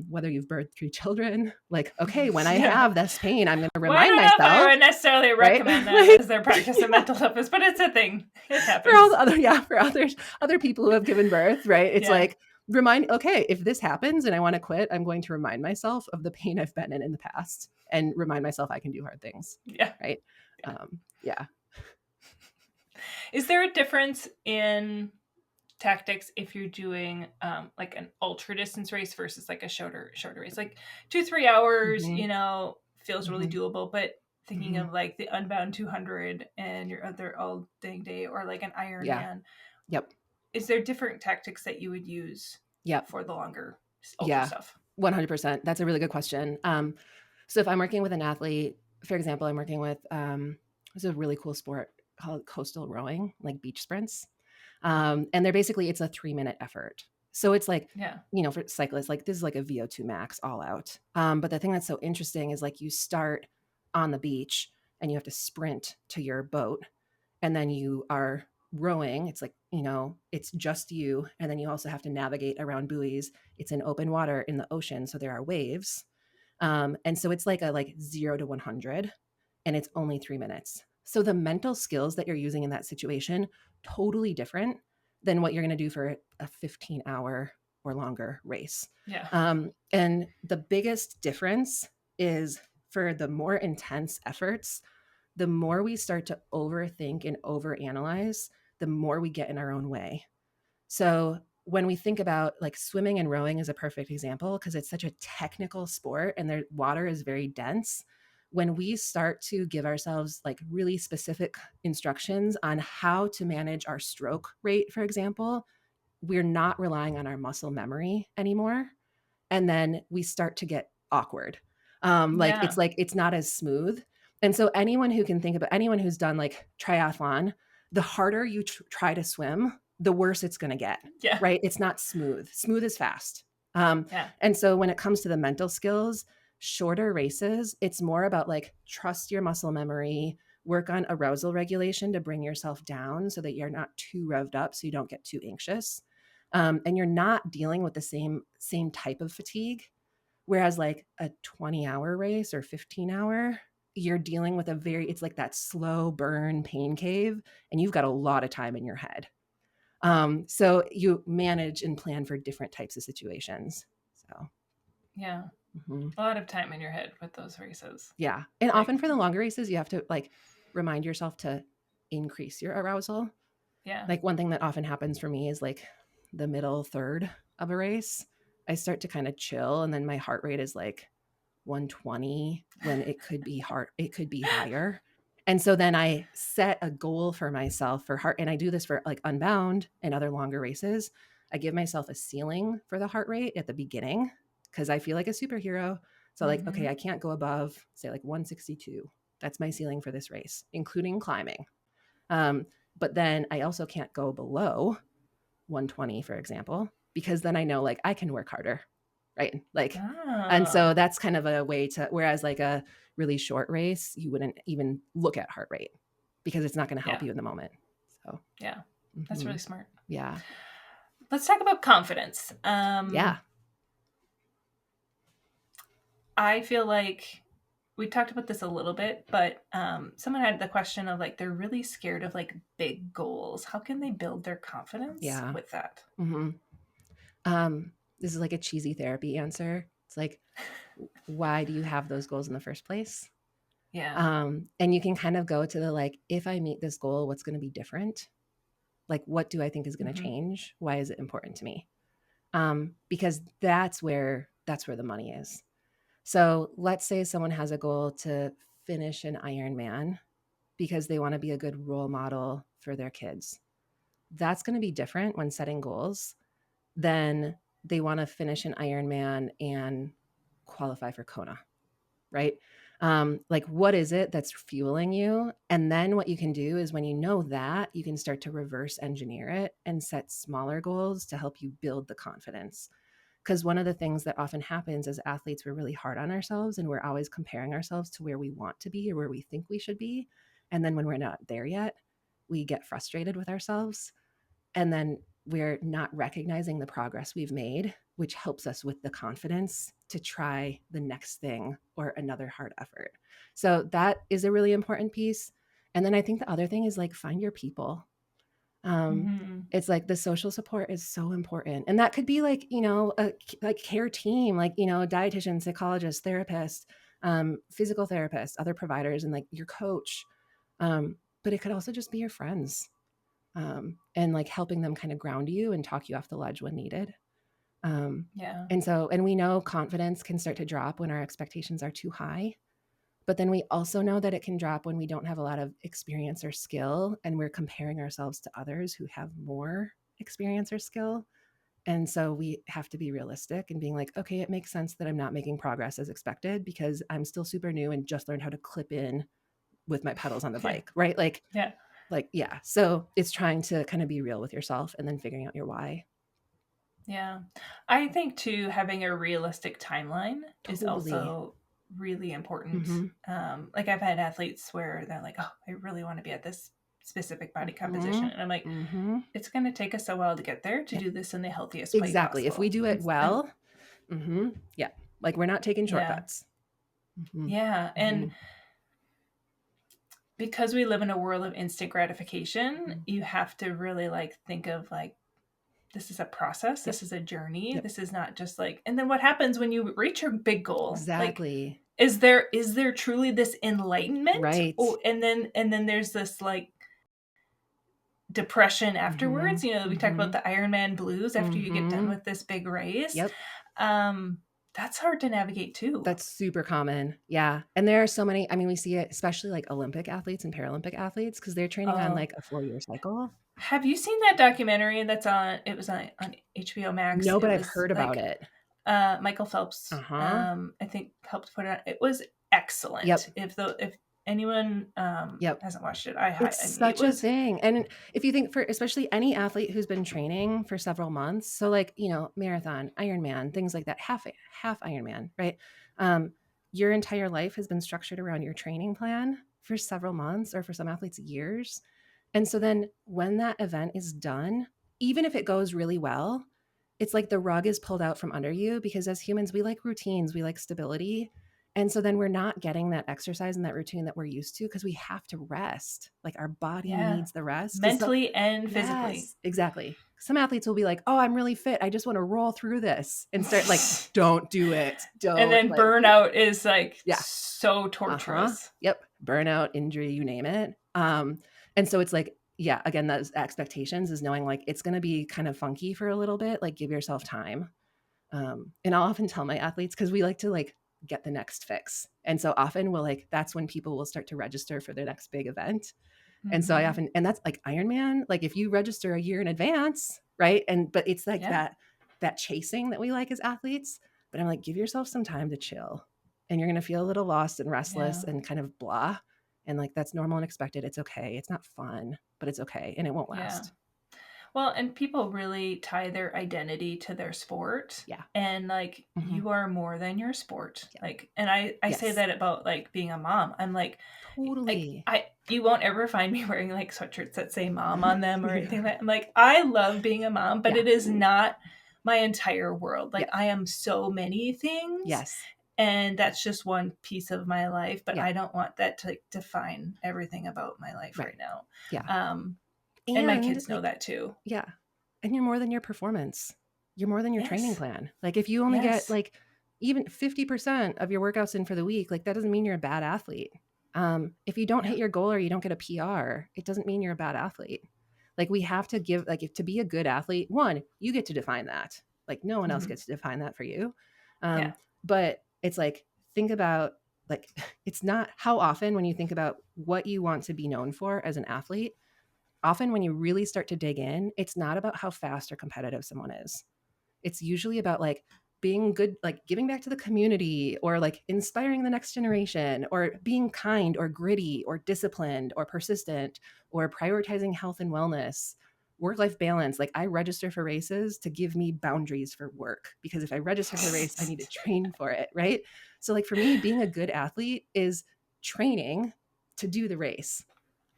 B: Whether you've birthed 3 children, like, okay, when I have this pain, I'm going to remind myself.
A: I don't know if I would necessarily recommend that as their practice of mental toughness, but it's a thing. It happens.
B: For all the for other people who have given birth, right? It's like, okay, if this happens and I want to quit, I'm going to remind myself of the pain I've been in the past and remind myself I can do hard things.
A: Yeah.
B: Right. Yeah.
A: Is there a difference in tactics if you're doing like an ultra distance race versus like a shorter race? Like 2-3 hours, feels really doable, but thinking of like the Unbound 200 and your other all day, or like an Ironman.
B: Yep.
A: Is there different tactics that you would use for the longer ultra stuff?
B: 100%. That's a really good question. So if I'm working with an athlete, for example, I'm working with it's a really cool sport called coastal rowing, like beach sprints. And it's a 3-minute effort. So it's like,
A: Yeah.
B: for cyclists, like this is like a VO2 max all out. But the thing that's so interesting is like you start on the beach and you have to sprint to your boat, and then you are rowing. It's like, it's just you. And then you also have to navigate around buoys. It's in open water in the ocean. So there are waves. And so it's like a 0 to 100, and it's only 3 minutes. So the mental skills that you're using in that situation, totally different than what you're going to do for a 15-hour or longer race.
A: Yeah.
B: And the biggest difference is for the more intense efforts, the more we start to overthink and overanalyze, the more we get in our own way. So when we think about like swimming and rowing is a perfect example because it's such a technical sport and their water is very dense. When we start to give ourselves like really specific instructions on how to manage our stroke rate, for example, we're not relying on our muscle memory anymore. And then we start to get awkward.
A: Yeah.
B: Like it's not as smooth. And so anyone who can think about anyone who's done like triathlon, the harder you try to swim, the worse it's going to get.
A: Yeah.
B: Right? It's not smooth. Smooth is fast.
A: Yeah.
B: And so when it comes to the mental skills, shorter races, it's more about like trust your muscle memory, work on arousal regulation to bring yourself down so that you're not too revved up, so you don't get too anxious. And you're not dealing with the same type of fatigue. Whereas like a 20-hour race or 15-hour, you're dealing with it's like that slow burn pain cave, and you've got a lot of time in your head. So you manage and plan for different types of situations. So
A: Yeah. A lot of time in your head with those races.
B: Yeah. And often for the longer races, you have to like remind yourself to increase your arousal.
A: Yeah.
B: Like one thing that often happens for me is like the middle third of a race, I start to kind of chill, and then my heart rate is like 120 when it could be higher. And so then I set a goal for myself for heart, and I do this for like Unbound and other longer races. I give myself a ceiling for the heart rate at the beginning because I feel like a superhero. So like, okay, I can't go above say like 162. That's my ceiling for this race, including climbing. But then I also can't go below 120, for example, because then I know like I can work harder. Right. Like, and so that's kind of a way to, whereas like a really short race, you wouldn't even look at heart rate because it's not going to help you in the moment. So,
A: yeah, that's really smart.
B: Yeah.
A: Let's talk about confidence.
B: Yeah.
A: I feel like we talked about this a little bit, but someone had the question of like they're really scared of like big goals. How can they build their confidence with that?
B: This is like a cheesy therapy answer. It's like, why do you have those goals in the first place?
A: Yeah.
B: And you can kind of go to the like, if I meet this goal, what's going to be different? Like, what do I think is going to change? Why is it important to me? Because that's where the money is. So let's say someone has a goal to finish an Ironman because they want to be a good role model for their kids. That's going to be different when setting goals than they want to finish an Ironman and qualify for Kona, right? Like, what is it that's fueling you? And then what you can do is when you know that, you can start to reverse engineer it and set smaller goals to help you build the confidence. Because one of the things that often happens as athletes, we're really hard on ourselves and we're always comparing ourselves to where we want to be or where we think we should be. And then when we're not there yet, we get frustrated with ourselves. And then we're not recognizing the progress we've made, which helps us with the confidence to try the next thing or another hard effort. So that is a really important piece. And then I think the other thing is like find your people. It's like the social support is so important. And that could be like, a like care team, like, dietitian, psychologist, therapist, physical therapist, other providers, and like your coach. But it could also just be your friends, and like helping them kind of ground you and talk you off the ledge when needed.
A: Yeah.
B: And we know confidence can start to drop when our expectations are too high. But then we also know that it can drop when we don't have a lot of experience or skill and we're comparing ourselves to others who have more experience or skill. And so we have to be realistic and being like, okay, it makes sense that I'm not making progress as expected because I'm still super new and just learned how to clip in with my pedals on the bike, right? Yeah. So it's trying to kind of be real with yourself and then figuring out your why.
A: Yeah. I think too, having a realistic timeline is
B: Totally.
A: also really important.
B: Mm-hmm.
A: Like I've had athletes where they're like, oh, I really want to be at this specific body
B: Mm-hmm.
A: composition. And I'm like,
B: Mm-hmm.
A: it's going to take us a while to get there to
B: Yeah,
A: do this in the healthiest way
B: exactly. If we
A: possible.
B: do it
A: And
B: well, mm-hmm. Yeah, like we're not taking
A: yeah,
B: shortcuts. Mm-hmm.
A: yeah.
B: Mm-hmm.
A: And because we live in a world of instant gratification,
B: Mm-hmm.
A: you have to really like think of like, this is a process,
B: Yep.
A: this is a journey,
B: Yep.
A: this is not just like, and then what happens when you reach your big goal? Like,
B: Exactly.
A: is there truly this enlightenment?
B: Right.
A: Oh, and then there's this like depression
B: Mm-hmm.
A: afterwards. We talk
B: Mm-hmm.
A: about the Ironman blues after you get done
B: Mm-hmm.
A: with this big race.
B: Yep.
A: um that's hard to navigate too.
B: That's super common. Yeah. And there are so many, I mean, we see it, especially like Olympic athletes and Paralympic athletes, because they're training on
A: Oh,
B: like a 4-year cycle.
A: have you seen that documentary that's on, it was on HBO Max?
B: No, but
A: It
B: I've
A: was
B: heard about
A: like
B: it.
A: Michael Phelps,
B: Uh-huh.
A: I think helped put it on. It was
B: Yep.
A: excellent. If anyone
B: Yep.
A: hasn't watched it,
B: It's
A: I mean, it
B: such a
A: was.
B: thing. And if you think for especially any athlete who's been training for several months, so like, marathon, Ironman, things like that, half Ironman, right? Um, your entire life has been structured around your training plan for several months or for some athletes years. And so then when that event is done, even if it goes really well, it's like the rug is pulled out from under you because as humans, we like routines, we like stability. And so then we're not getting that exercise and that routine that we're used to because we have to rest. Like our body
A: Yeah,
B: needs the rest. Because
A: mentally and physically.
B: yes, exactly. Some athletes will be like, oh, I'm really fit. I just want to roll through this and start like, don't do it.
A: And
B: Don't
A: then
B: like,
A: burnout is like
B: yeah.
A: so
B: Uh-huh.
A: torturous.
B: Yep. Burnout, injury, you name it. And so it's like, yeah, again, those expectations is knowing like it's gonna be kind of funky for a little bit, like give yourself time. And I'll often tell my athletes because we like to like get the next fix. And so often we'll like that's when people will start to register for their next big event. And so I
A: Mm-hmm.
B: often, and that's like Ironman, like if you register a year in advance, right? And but it's like
A: Yeah,
B: that chasing that we like as athletes. But I'm like, give yourself some time to chill. And you're gonna feel a little lost and
A: yeah,
B: restless and kind of blah. And like that's normal and expected. It's okay. It's not fun, but it's okay. And it won't
A: yeah.
B: last.
A: Well, and people really tie their identity to their sport.
B: Yeah.
A: And like
B: Hmm.
A: you are more than your sport.
B: Yeah.
A: Like, and I say
B: Yes.
A: that about like being a mom. I'm like
B: Totally.
A: I you won't ever find me wearing like sweatshirts that say mom on them or anything
B: Yeah.
A: like that. I'm like, I love being a mom, but
B: Yeah.
A: it is not my entire world. Like
B: Yep.
A: I am so many things,
B: Yes.
A: and that's just one piece of my life, but
B: Yeah.
A: I don't want that to like define everything about my life
B: Right.
A: right now.
B: Yeah.
A: Um and my
B: And
A: kids know
B: like,
A: that too.
B: yeah. And you're more than your performance. You're more than your training
A: Yes.
B: plan. Like if you only get
A: Yes.
B: like even 50% of your workouts in for the week, like that doesn't mean you're a bad athlete. If you don't hit
A: Yeah.
B: your goal or you don't get a PR, it doesn't mean you're a bad athlete. Like we have to give, like if to be a good athlete, one, you get to define that. Like no one else
A: Mm-hmm.
B: gets to define that for you.
A: Yeah.
B: But it's like, think about like, it's not how often when you think about what you want to be known for as an athlete, often when you really start to dig in, it's not about how fast or competitive someone is. It's usually about like being good, like giving back to the community or like inspiring the next generation or being kind or gritty or disciplined or persistent or prioritizing health and wellness, work life balance. Like I register for races to give me boundaries for work because if I register for the race, I need to train for it. Right. So, like for me, being a good athlete is training to do the race.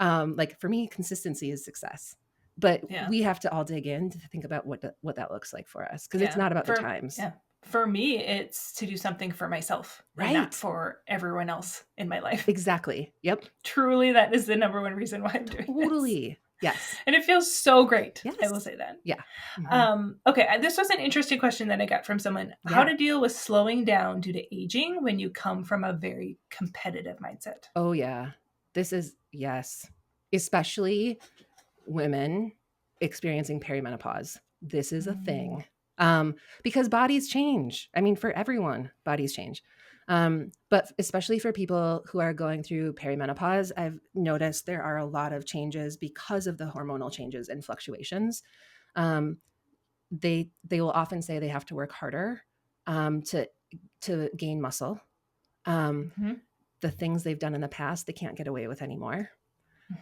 B: Like for me, consistency is success. But
A: Yeah.
B: we have to all dig in to think about what that looks like for us because it's
A: Yeah.
B: not about the times.
A: For me, it's to do something for myself and not
B: Right.
A: for everyone else in my life.
B: Exactly. Yep.
A: Truly, that is the number one reason why I'm doing this.
B: Totally. Yes.
A: And it feels so great. I will
B: Yes.
A: say that.
B: Yeah. Hmm.
A: Okay, this was an interesting question that I got from someone. How
B: Yeah.
A: to deal with slowing down due to aging when you come from a very competitive mindset.
B: Oh, yeah. This is, yes. Especially women experiencing perimenopause. This is a
A: Mm,
B: thing. Because bodies change. I mean, for everyone, bodies change. But especially for people who are going through perimenopause, I've noticed there are a lot of changes because of the hormonal changes and fluctuations. Um, they will often say they have to work harder to gain muscle. Um,
A: mhm,
B: the things they've done in the past, they can't get away with anymore.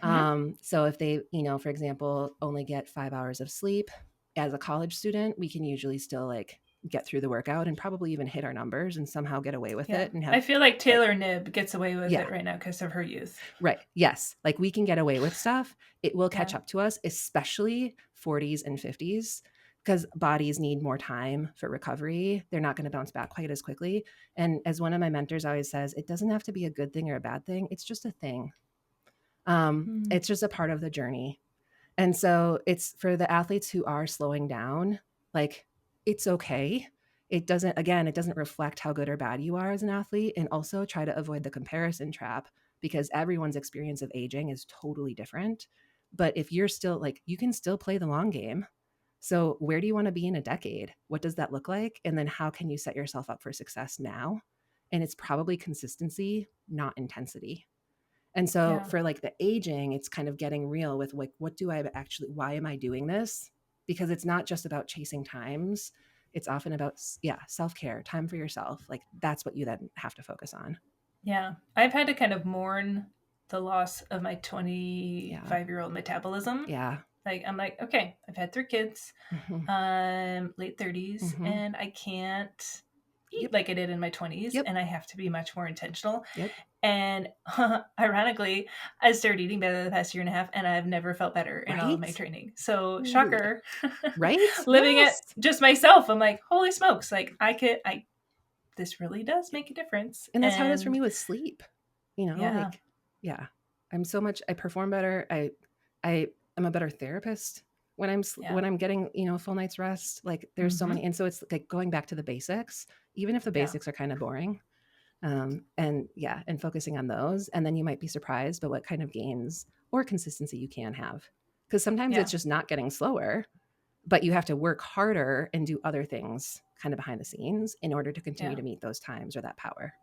A: mhm.
B: So if they, for example, only get 5 hours of sleep, as a college student, we can usually still like get through the workout and probably even hit our numbers and somehow get away with
A: Yeah.
B: it and
A: I
B: have
A: feel like
B: like,
A: Taylor Knibb gets away with
B: yeah,
A: it right now because of her youth.
B: right. Yes. Like we can get away with stuff. It will catch
A: Yeah.
B: up to us, especially 40s and 50s, because bodies need more time for recovery. They're not going to bounce back quite as quickly. And as one of my mentors always says, it doesn't have to be a good thing or a bad thing. It's just a thing. It's just a part of the journey. And so it's for the athletes who are slowing down, like it's okay. It doesn't, again, it doesn't reflect how good or bad you are as an athlete. And also try to avoid the comparison trap because everyone's experience of aging is totally different. But if you're still like, you can still play the long game. So where do you want to be in a decade? What does that look like? And then how can you set yourself up for success now? And it's probably consistency, not intensity. And so
A: Yeah.
B: for like the aging, it's kind of getting real with like, what do I actually, why am I doing this? Because it's not just about chasing times. It's often about, yeah, self-care, time for yourself. Like that's what you then have to focus on.
A: Yeah. I've had to kind of mourn the loss of my
B: Yeah.
A: 25-year-old metabolism.
B: Yeah.
A: Like, I'm like, okay, I've had 3 kids, late 30s, and I can't eat
B: Yep.
A: like I did in my 20s,
B: Yep.
A: and I have to be much more intentional.
B: Yep.
A: And ironically, I started eating better the past year and a half, and I've never felt better in all of my
B: Right.
A: training. So,
B: Ooh.
A: shocker.
B: Right.
A: Living it
B: Yes.
A: just myself, I'm like, holy smokes! Like, this really does make a difference.
B: And that's how it is for
A: And
B: me with sleep. You know,
A: yeah,
B: like, yeah, I perform better. I am a better therapist when
A: yeah,
B: when I'm getting, you know, a full night's rest. Like there's so many. And so it's like going back to the basics, even if the
A: yeah,
B: basics are kind of boring. And yeah, and focusing on those. And then you might be surprised by what kind of gains or consistency you can have. Because sometimes
A: yeah,
B: it's just not getting slower, but you have to work harder and do other things kind of behind the scenes in order to continue
A: yeah.
B: to meet those times or that power.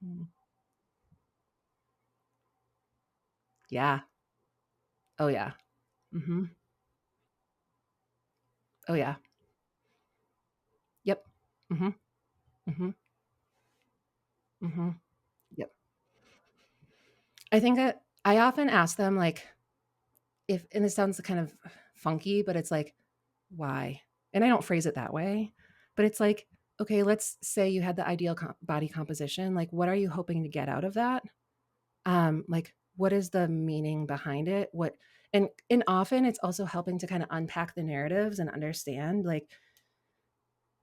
B: Mm. Yeah. Oh, yeah. Mhm. Oh, yeah. Yep. Mhm. Mhm. Mhm. Yep. I think that I often ask them, like, if and this sounds kind of funky, but it's like, "Why?" And I don't phrase it that way, but it's like, "Okay, let's say you had the ideal body composition, like, what are you hoping to get out of that? Like, what is the meaning behind it? What" and often it's also helping to kinda unpack the narratives and understand, like,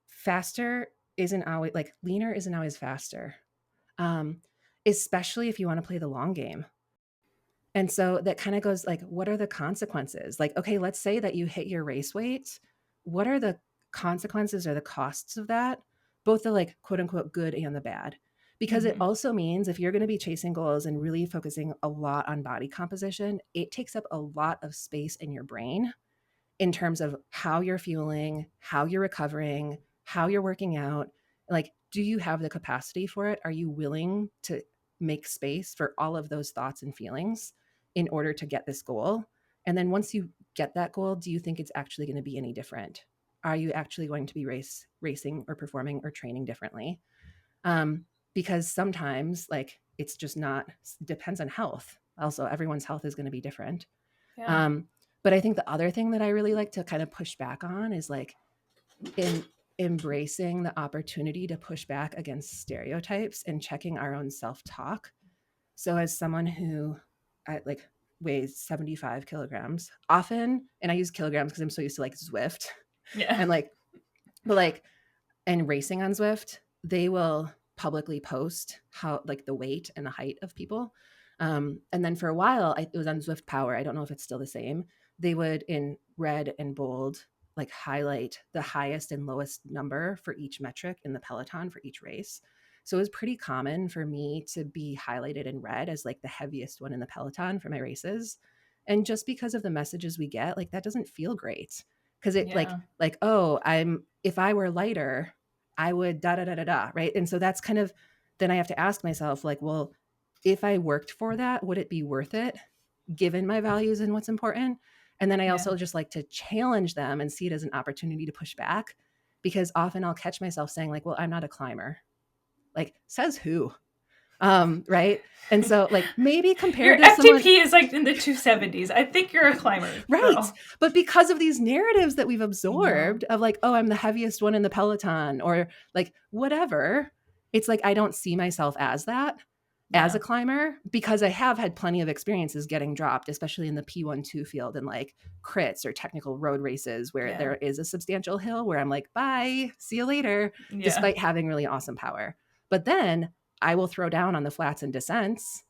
B: faster isn't always like, leaner isn't always faster. um, especially if you want to play the long game. And so that kind of goes like, what are the consequences? Like, okay, let's say that you hit your race weight. What are the consequences or the costs of that? Both the like quote unquote good and the bad. Because it
A: Hmm.
B: also means if you're going to be chasing goals and really focusing a lot on body composition, it takes up a lot of space in your brain in terms of how you're fueling, how you're recovering, how you're working out. Like, do you have the capacity for it? Are you willing to make space for all of those thoughts and feelings in order to get this goal? And then once you get that goal, do you think it's actually going to be any different? Are you actually going to be racing or performing or training differently? Because sometimes, like, it's just not, depends on health. Also, everyone's health is going to be different.
A: Yeah,
B: Um, but I think the other thing that I really like to kind of push back on is like in embracing the opportunity to push back against stereotypes and checking our own self-talk. So as someone who like weighs 75 kilograms often, and I use kilograms because I'm so used to like Zwift
A: yeah,
B: and like, but like, and racing on Zwift, they will publicly post how like the weight and the height of people. And then for a while, it was on Zwift Power. I don't know if it's still the same. They would in red and bold like highlight the highest and lowest number for each metric in the peloton for each race. So it was pretty common for me to be highlighted in red as like the heaviest one in the peloton for my races. And just because of the messages we get, like that doesn't feel great because it
A: yeah,
B: like oh, I'm if I were lighter, I would da da da da da, right? And so that's kind of then I have to ask myself like, well, if I worked for that, would it be worth it given my values and what's important? And then I
A: yeah,
B: also just like to challenge them and see it as an opportunity to push back because often I'll catch myself saying like, well, I'm not a climber. Like, says who? Right. And so like maybe
A: Your
B: compared to someone,
A: FTP is like in the 270s. I think you're a climber,
B: right.
A: girl.
B: But because of these narratives that we've
A: I know.
B: absorbed of like, oh, I'm the heaviest one in the Peloton or like whatever, it's like I don't see myself as that as
A: Yeah.
B: a climber because I have had plenty of experiences getting dropped, especially in the P1-2 field and like crits or technical road races where
A: Yeah.
B: there is a substantial hill where I'm like, bye, see you later,
A: Yeah.
B: despite having really awesome power. But then I will throw down on the flats and descents.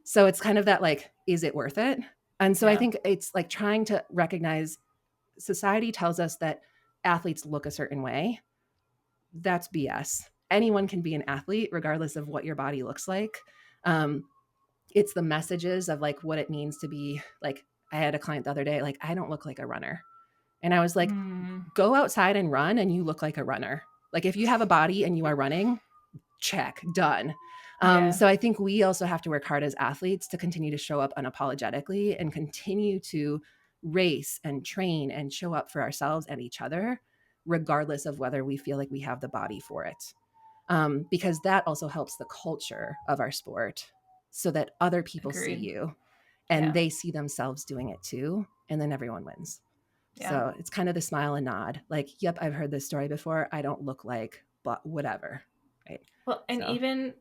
B: So it's kind of that like, is it worth it? And so I
A: Yeah.
B: think it's like trying to recognize society tells us that athletes look a certain way. That's BS. Anyone can be an athlete regardless of what your body looks like. It's the messages of like what it means to be like, I had a client the other day, like, I don't look like a runner. And I was like, go outside and run and you look like a runner. Like if you have a body and you are running, check, done.
A: Yeah.
B: So I think we also have to work hard as athletes to continue to show up unapologetically and continue to race and train and show up for ourselves and each other, regardless of whether we feel like we have the body for it. Because that also helps the culture of our sport so that other people see
A: Agreed.
B: you and
A: Yeah.
B: they see themselves doing it too. And then everyone wins.
A: Yeah.
B: So it's kind of the smile and nod. Like, yep, I've heard this story before. I don't look like, but whatever. Right.
A: Well, and
B: So,
A: even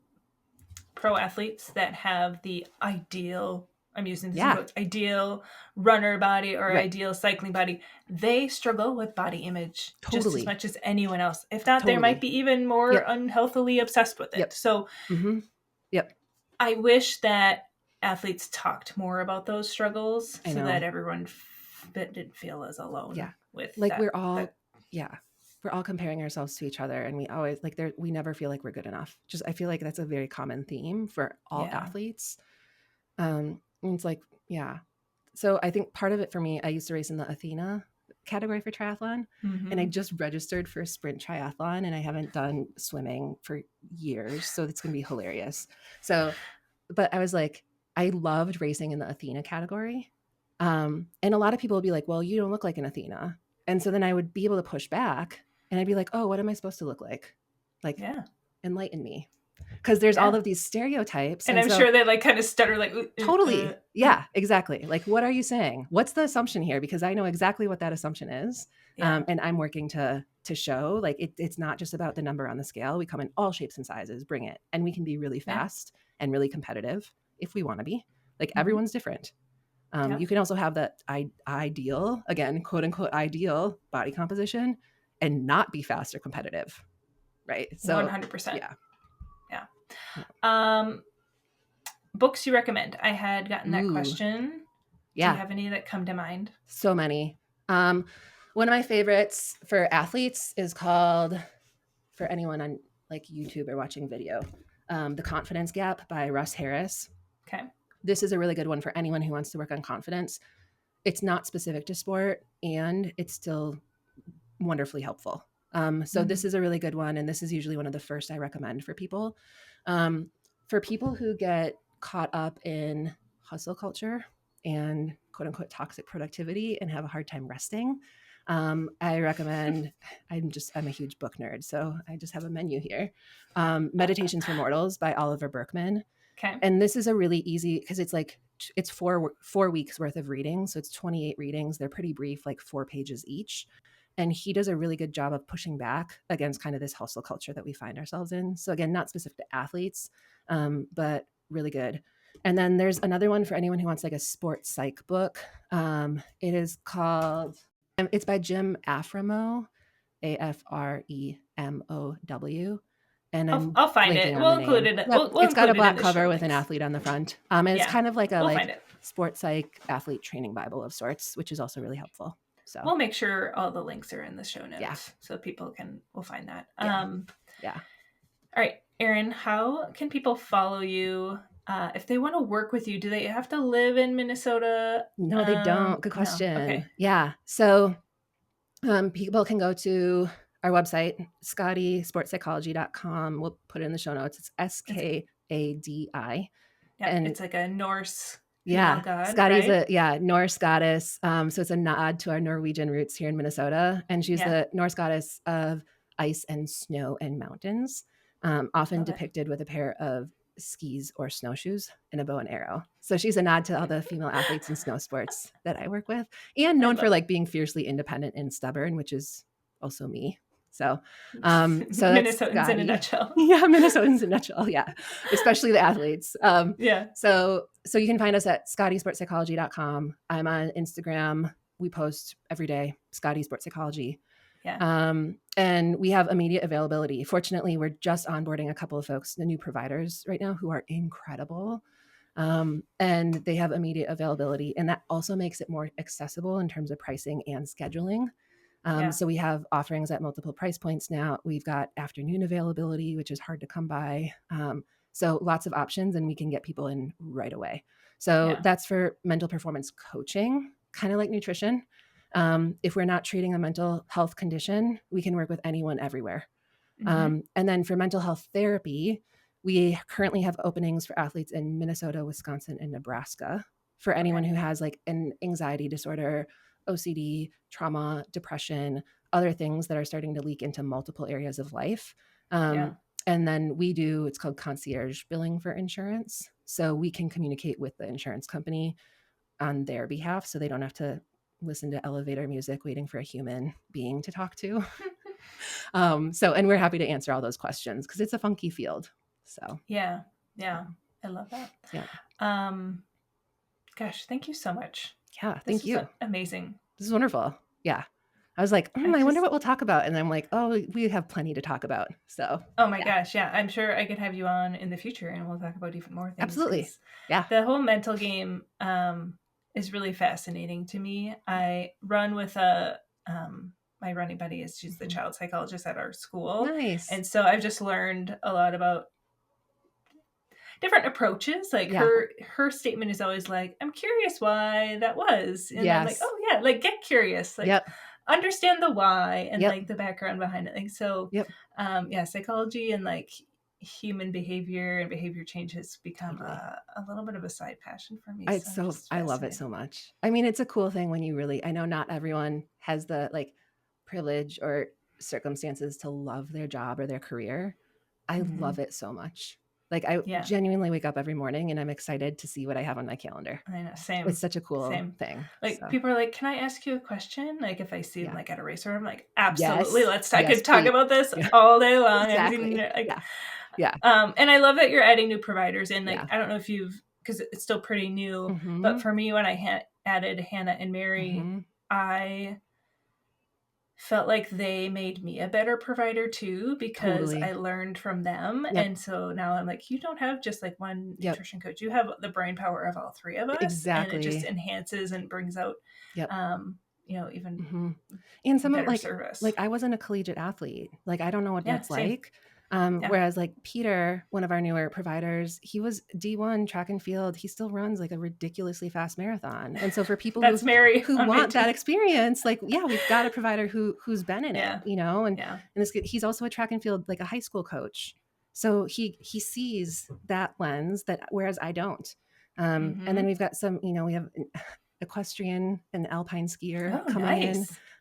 A: pro athletes that have the ideal, I'm using this in
B: yeah,
A: quotes, ideal runner body or
B: right.
A: ideal cycling body, they struggle with body image just as
B: Totally.
A: much as anyone else. If not, they
B: Totally.
A: might be even more
B: Yep.
A: unhealthily obsessed with it.
B: Yep.
A: So
B: Mm-hmm. Yep.
A: I wish that athletes talked more about those struggles
B: I
A: so
B: know.
A: that everyone didn't feel as alone
B: Yeah.
A: with
B: Like
A: that.
B: we're all, yeah, we're all comparing ourselves to each other and we always like there, we never feel like we're good enough. Just, I feel like that's a very common theme for all
A: Yeah.
B: athletes. And it's like, yeah. So I think part of it for me, I used to race in the Athena category for triathlon, and I just registered for a sprint triathlon, and I haven't done swimming for years, so it's gonna be hilarious. So, but I was like, I loved racing in the Athena category, and a lot of people would be like, "Well, you don't look like an Athena," and so then I would be able to push back, and I'd be like, "Oh, what am I supposed to look like? Like,
A: Yeah.
B: enlighten me." Because there's all of these stereotypes.
A: And I'm
B: so,
A: sure they like kind of stutter like,
B: totally. Yeah, exactly. Like, what are you saying? What's the assumption here? Because I know exactly what that assumption is.
A: Yeah.
B: And I'm working to show like it's not just about the number on the scale. We come in all shapes and sizes, bring it. And we can be really fast and really competitive if we want to be. Like everyone's different. You can also have that ideal, again, quote unquote, ideal body composition and not be fast or competitive. Right. So
A: 100%.
B: Yeah.
A: Books you recommend? I had gotten that
B: Ooh.
A: question.
B: Yeah.
A: Do you have any that come to mind?
B: So many. One of my favorites for athletes is called, for anyone on like YouTube or watching video, The Confidence Gap by Russ Harris.
A: Okay.
B: This is a really good one for anyone who wants to work on confidence. It's not specific to sport and it's still wonderfully helpful. So this is a really good one. And this is usually one of the first I recommend for people. For people who get caught up in hustle culture and quote unquote toxic productivity and have a hard time resting, I recommend, I'm a huge book nerd, so I just have a menu here. Meditations for Mortals by Oliver Burkeman.
A: Okay.
B: And this is a really easy, because it's like, it's 4 weeks worth of reading. So it's 28 readings. They're pretty brief, like 4 pages each. And he does a really good job of pushing back against kind of this hustle culture that we find ourselves in. So again, not specific to athletes, but really good. And then there's another one for anyone who wants like a sports psych book. It is called, it's by Jim Afremow, Afremow. And
A: I'll find it. We'll include it.
B: Yep. It's got a black cover with an
A: links.
B: athlete on the front. And it's kind of like a
A: we'll
B: sports psych athlete training Bible of sorts, which is also really helpful. So
A: we'll make sure all the links are in the show notes.
B: Yeah.
A: So people will find that.
B: Yeah.
A: All right, Erin, how can people follow you? If they want to work with you, do they have to live in Minnesota?
B: No, they don't. Good question.
A: No. Okay.
B: Yeah. So people can go to our website, scottysportspsychology.com. We'll put it in the show notes. It's SKADI.
A: Yeah,
B: and
A: it's like a Norse
B: god, Scotty's right? Norse goddess. So it's a nod to our Norwegian roots here in Minnesota. And she's the Norse goddess of ice and snow and mountains, often depicted with a pair of skis or snowshoes and a bow and arrow. So she's a nod to all the female athletes in snow sports that I work with, and known for like being fiercely independent and stubborn, which is also me. So, so that's
A: Minnesotans in a nutshell.
B: Yeah, Minnesotans in a nutshell. Yeah, especially the athletes.
A: Yeah.
B: So you can find us at scottysportspsychology.com. I'm on Instagram. We post every day, Scotty Sports Psychology.
A: Yeah.
B: And we have immediate availability. Fortunately, we're just onboarding a couple of folks, the new providers right now, who are incredible. And they have immediate availability. And that also makes it more accessible in terms of pricing and scheduling. So we have offerings at multiple price points now. We've got afternoon availability, which is hard to come by. So lots of options, and we can get people in right away. So that's for mental performance coaching, kind of like nutrition. If we're not treating a mental health condition, we can work with anyone everywhere. And then for mental health therapy, we currently have openings for athletes in Minnesota, Wisconsin, and Nebraska for anyone who has like an anxiety disorder, OCD, trauma, depression, other things that are starting to leak into multiple areas of life. And then we do, it's called concierge billing for insurance. So we can communicate with the insurance company on their behalf, so they don't have to listen to elevator music waiting for a human being to talk to. And we're happy to answer all those questions because it's a funky field. So
A: yeah, I love that. Gosh, thank you so much.
B: Yeah, thank you.
A: Amazing.
B: This is wonderful. Yeah. I was like, I wonder what we'll talk about. And I'm like, oh, we have plenty to talk about. So.
A: Oh my gosh. Yeah. I'm sure I could have you on in the future and we'll talk about even more things.
B: Absolutely. Yeah.
A: The whole mental game is really fascinating to me. I run with my running buddy is she's the child psychologist at our school.
B: Nice.
A: And so I've just learned a lot about different approaches. Like her statement is always like, I'm curious why that was. And I'm like, oh yeah, like get curious. Like understand the why and like the background behind it. Like so psychology and like human behavior and behavior change has become a little bit of a side passion for me.
B: I love it so much. I mean, it's a cool thing when you really, I know not everyone has the like privilege or circumstances to love their job or their career. I love it so much. Like I genuinely wake up every morning and I'm excited to see what I have on my calendar.
A: I know. Same.
B: It's such a cool thing.
A: Like people are like, can I ask you a question? Like if I see them like at a racer, I'm like, absolutely. I could talk about this all day long.
B: Exactly.
A: And I love that you're adding new providers in. Like, I don't know if because it's still pretty new, but for me, when I added Hannah and Mary, I felt like they made me a better provider too, because I learned from them. And so now I'm like, you don't have just like one nutrition coach. You have the brain power of all three of us.
B: Exactly.
A: And it just enhances and brings out, even
B: and some of
A: service.
B: Like I wasn't a collegiate athlete. Like, I don't know what that's like. Whereas like Peter, one of our newer providers, he was D1 track and field. He still runs like a ridiculously fast marathon. And so for people who want that experience, like, we've got a provider who's been in it, and he's also a track and field, like a high school coach. So he sees that lens whereas I don't. And then we've got some, we have an equestrian and alpine skier coming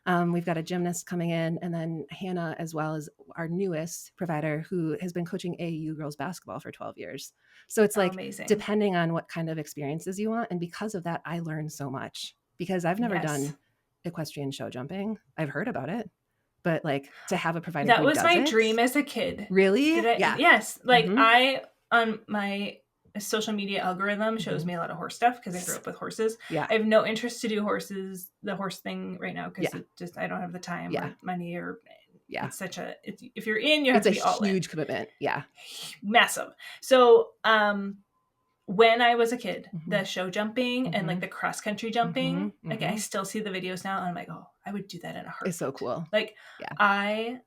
B: in. We've got a gymnast coming in, and then Hannah, as well as our newest provider, who has been coaching AAU girls basketball for 12 years. So it's like, amazing. Depending on what kind of experiences you want. And because of that, I learned so much, because I've never done equestrian show jumping. I've heard about it, but like to have a provider
A: that was my dream as a kid.
B: Really?
A: Yes. Like on my social media algorithm shows me a lot of horse stuff because I grew up with horses. I have no interest to do the horse thing right now because I don't have the time or money or it's such if you're in, you have to be all in. It's a huge
B: commitment.
A: Massive. So when I was a kid, the show jumping and like the cross country jumping, like I still see the videos now and I'm like, oh, I would do that in a heartbeat.
B: It's so cool.
A: Like I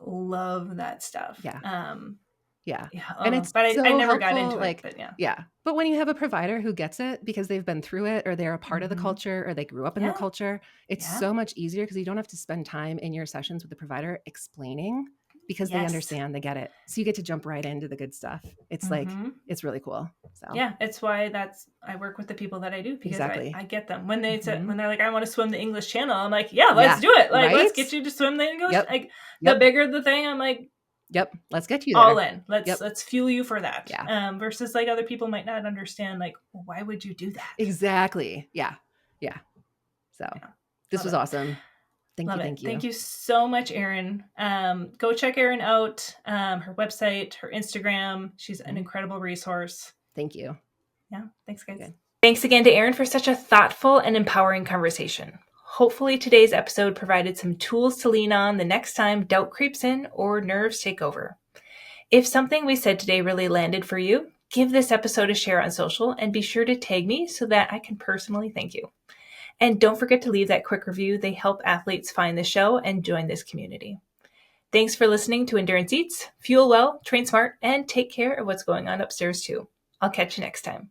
A: love that stuff.
B: And it's
A: but
B: so
A: I never
B: helpful,
A: got into
B: like,
A: it.
B: But when you have a provider who gets it because they've been through it, or they're a part of the culture, or they grew up in the culture, it's so much easier because you don't have to spend time in your sessions with the provider explaining, because they understand, they get it. So you get to jump right into the good stuff. It's like, it's really cool. So
A: it's why I work with the people that I do, because I get them when they when they're like, I want to swim the English Channel. I'm like, let's do it. Like, let's get you to swim the English. The bigger the thing, I'm like,
B: Yep. Let's get you
A: all
B: there.
A: in. Let's fuel you for that.
B: Yeah.
A: Versus like other people might not understand, like, well, why would you do that?
B: Exactly. Yeah. So this was awesome. Thank you.
A: Thank you so much, Erin. Go check Erin out. Her website, her Instagram. She's an incredible resource.
B: Thank you.
A: Yeah. Thanks, guys.
B: Good.
A: Thanks again to Erin for such a thoughtful and empowering conversation. Hopefully today's episode provided some tools to lean on the next time doubt creeps in or nerves take over. If something we said today really landed for you, give this episode a share on social and be sure to tag me so that I can personally thank you. And don't forget to leave that quick review. They help athletes find the show and join this community. Thanks for listening to Endurance Eats. Fuel well, train smart, and take care of what's going on upstairs too. I'll catch you next time.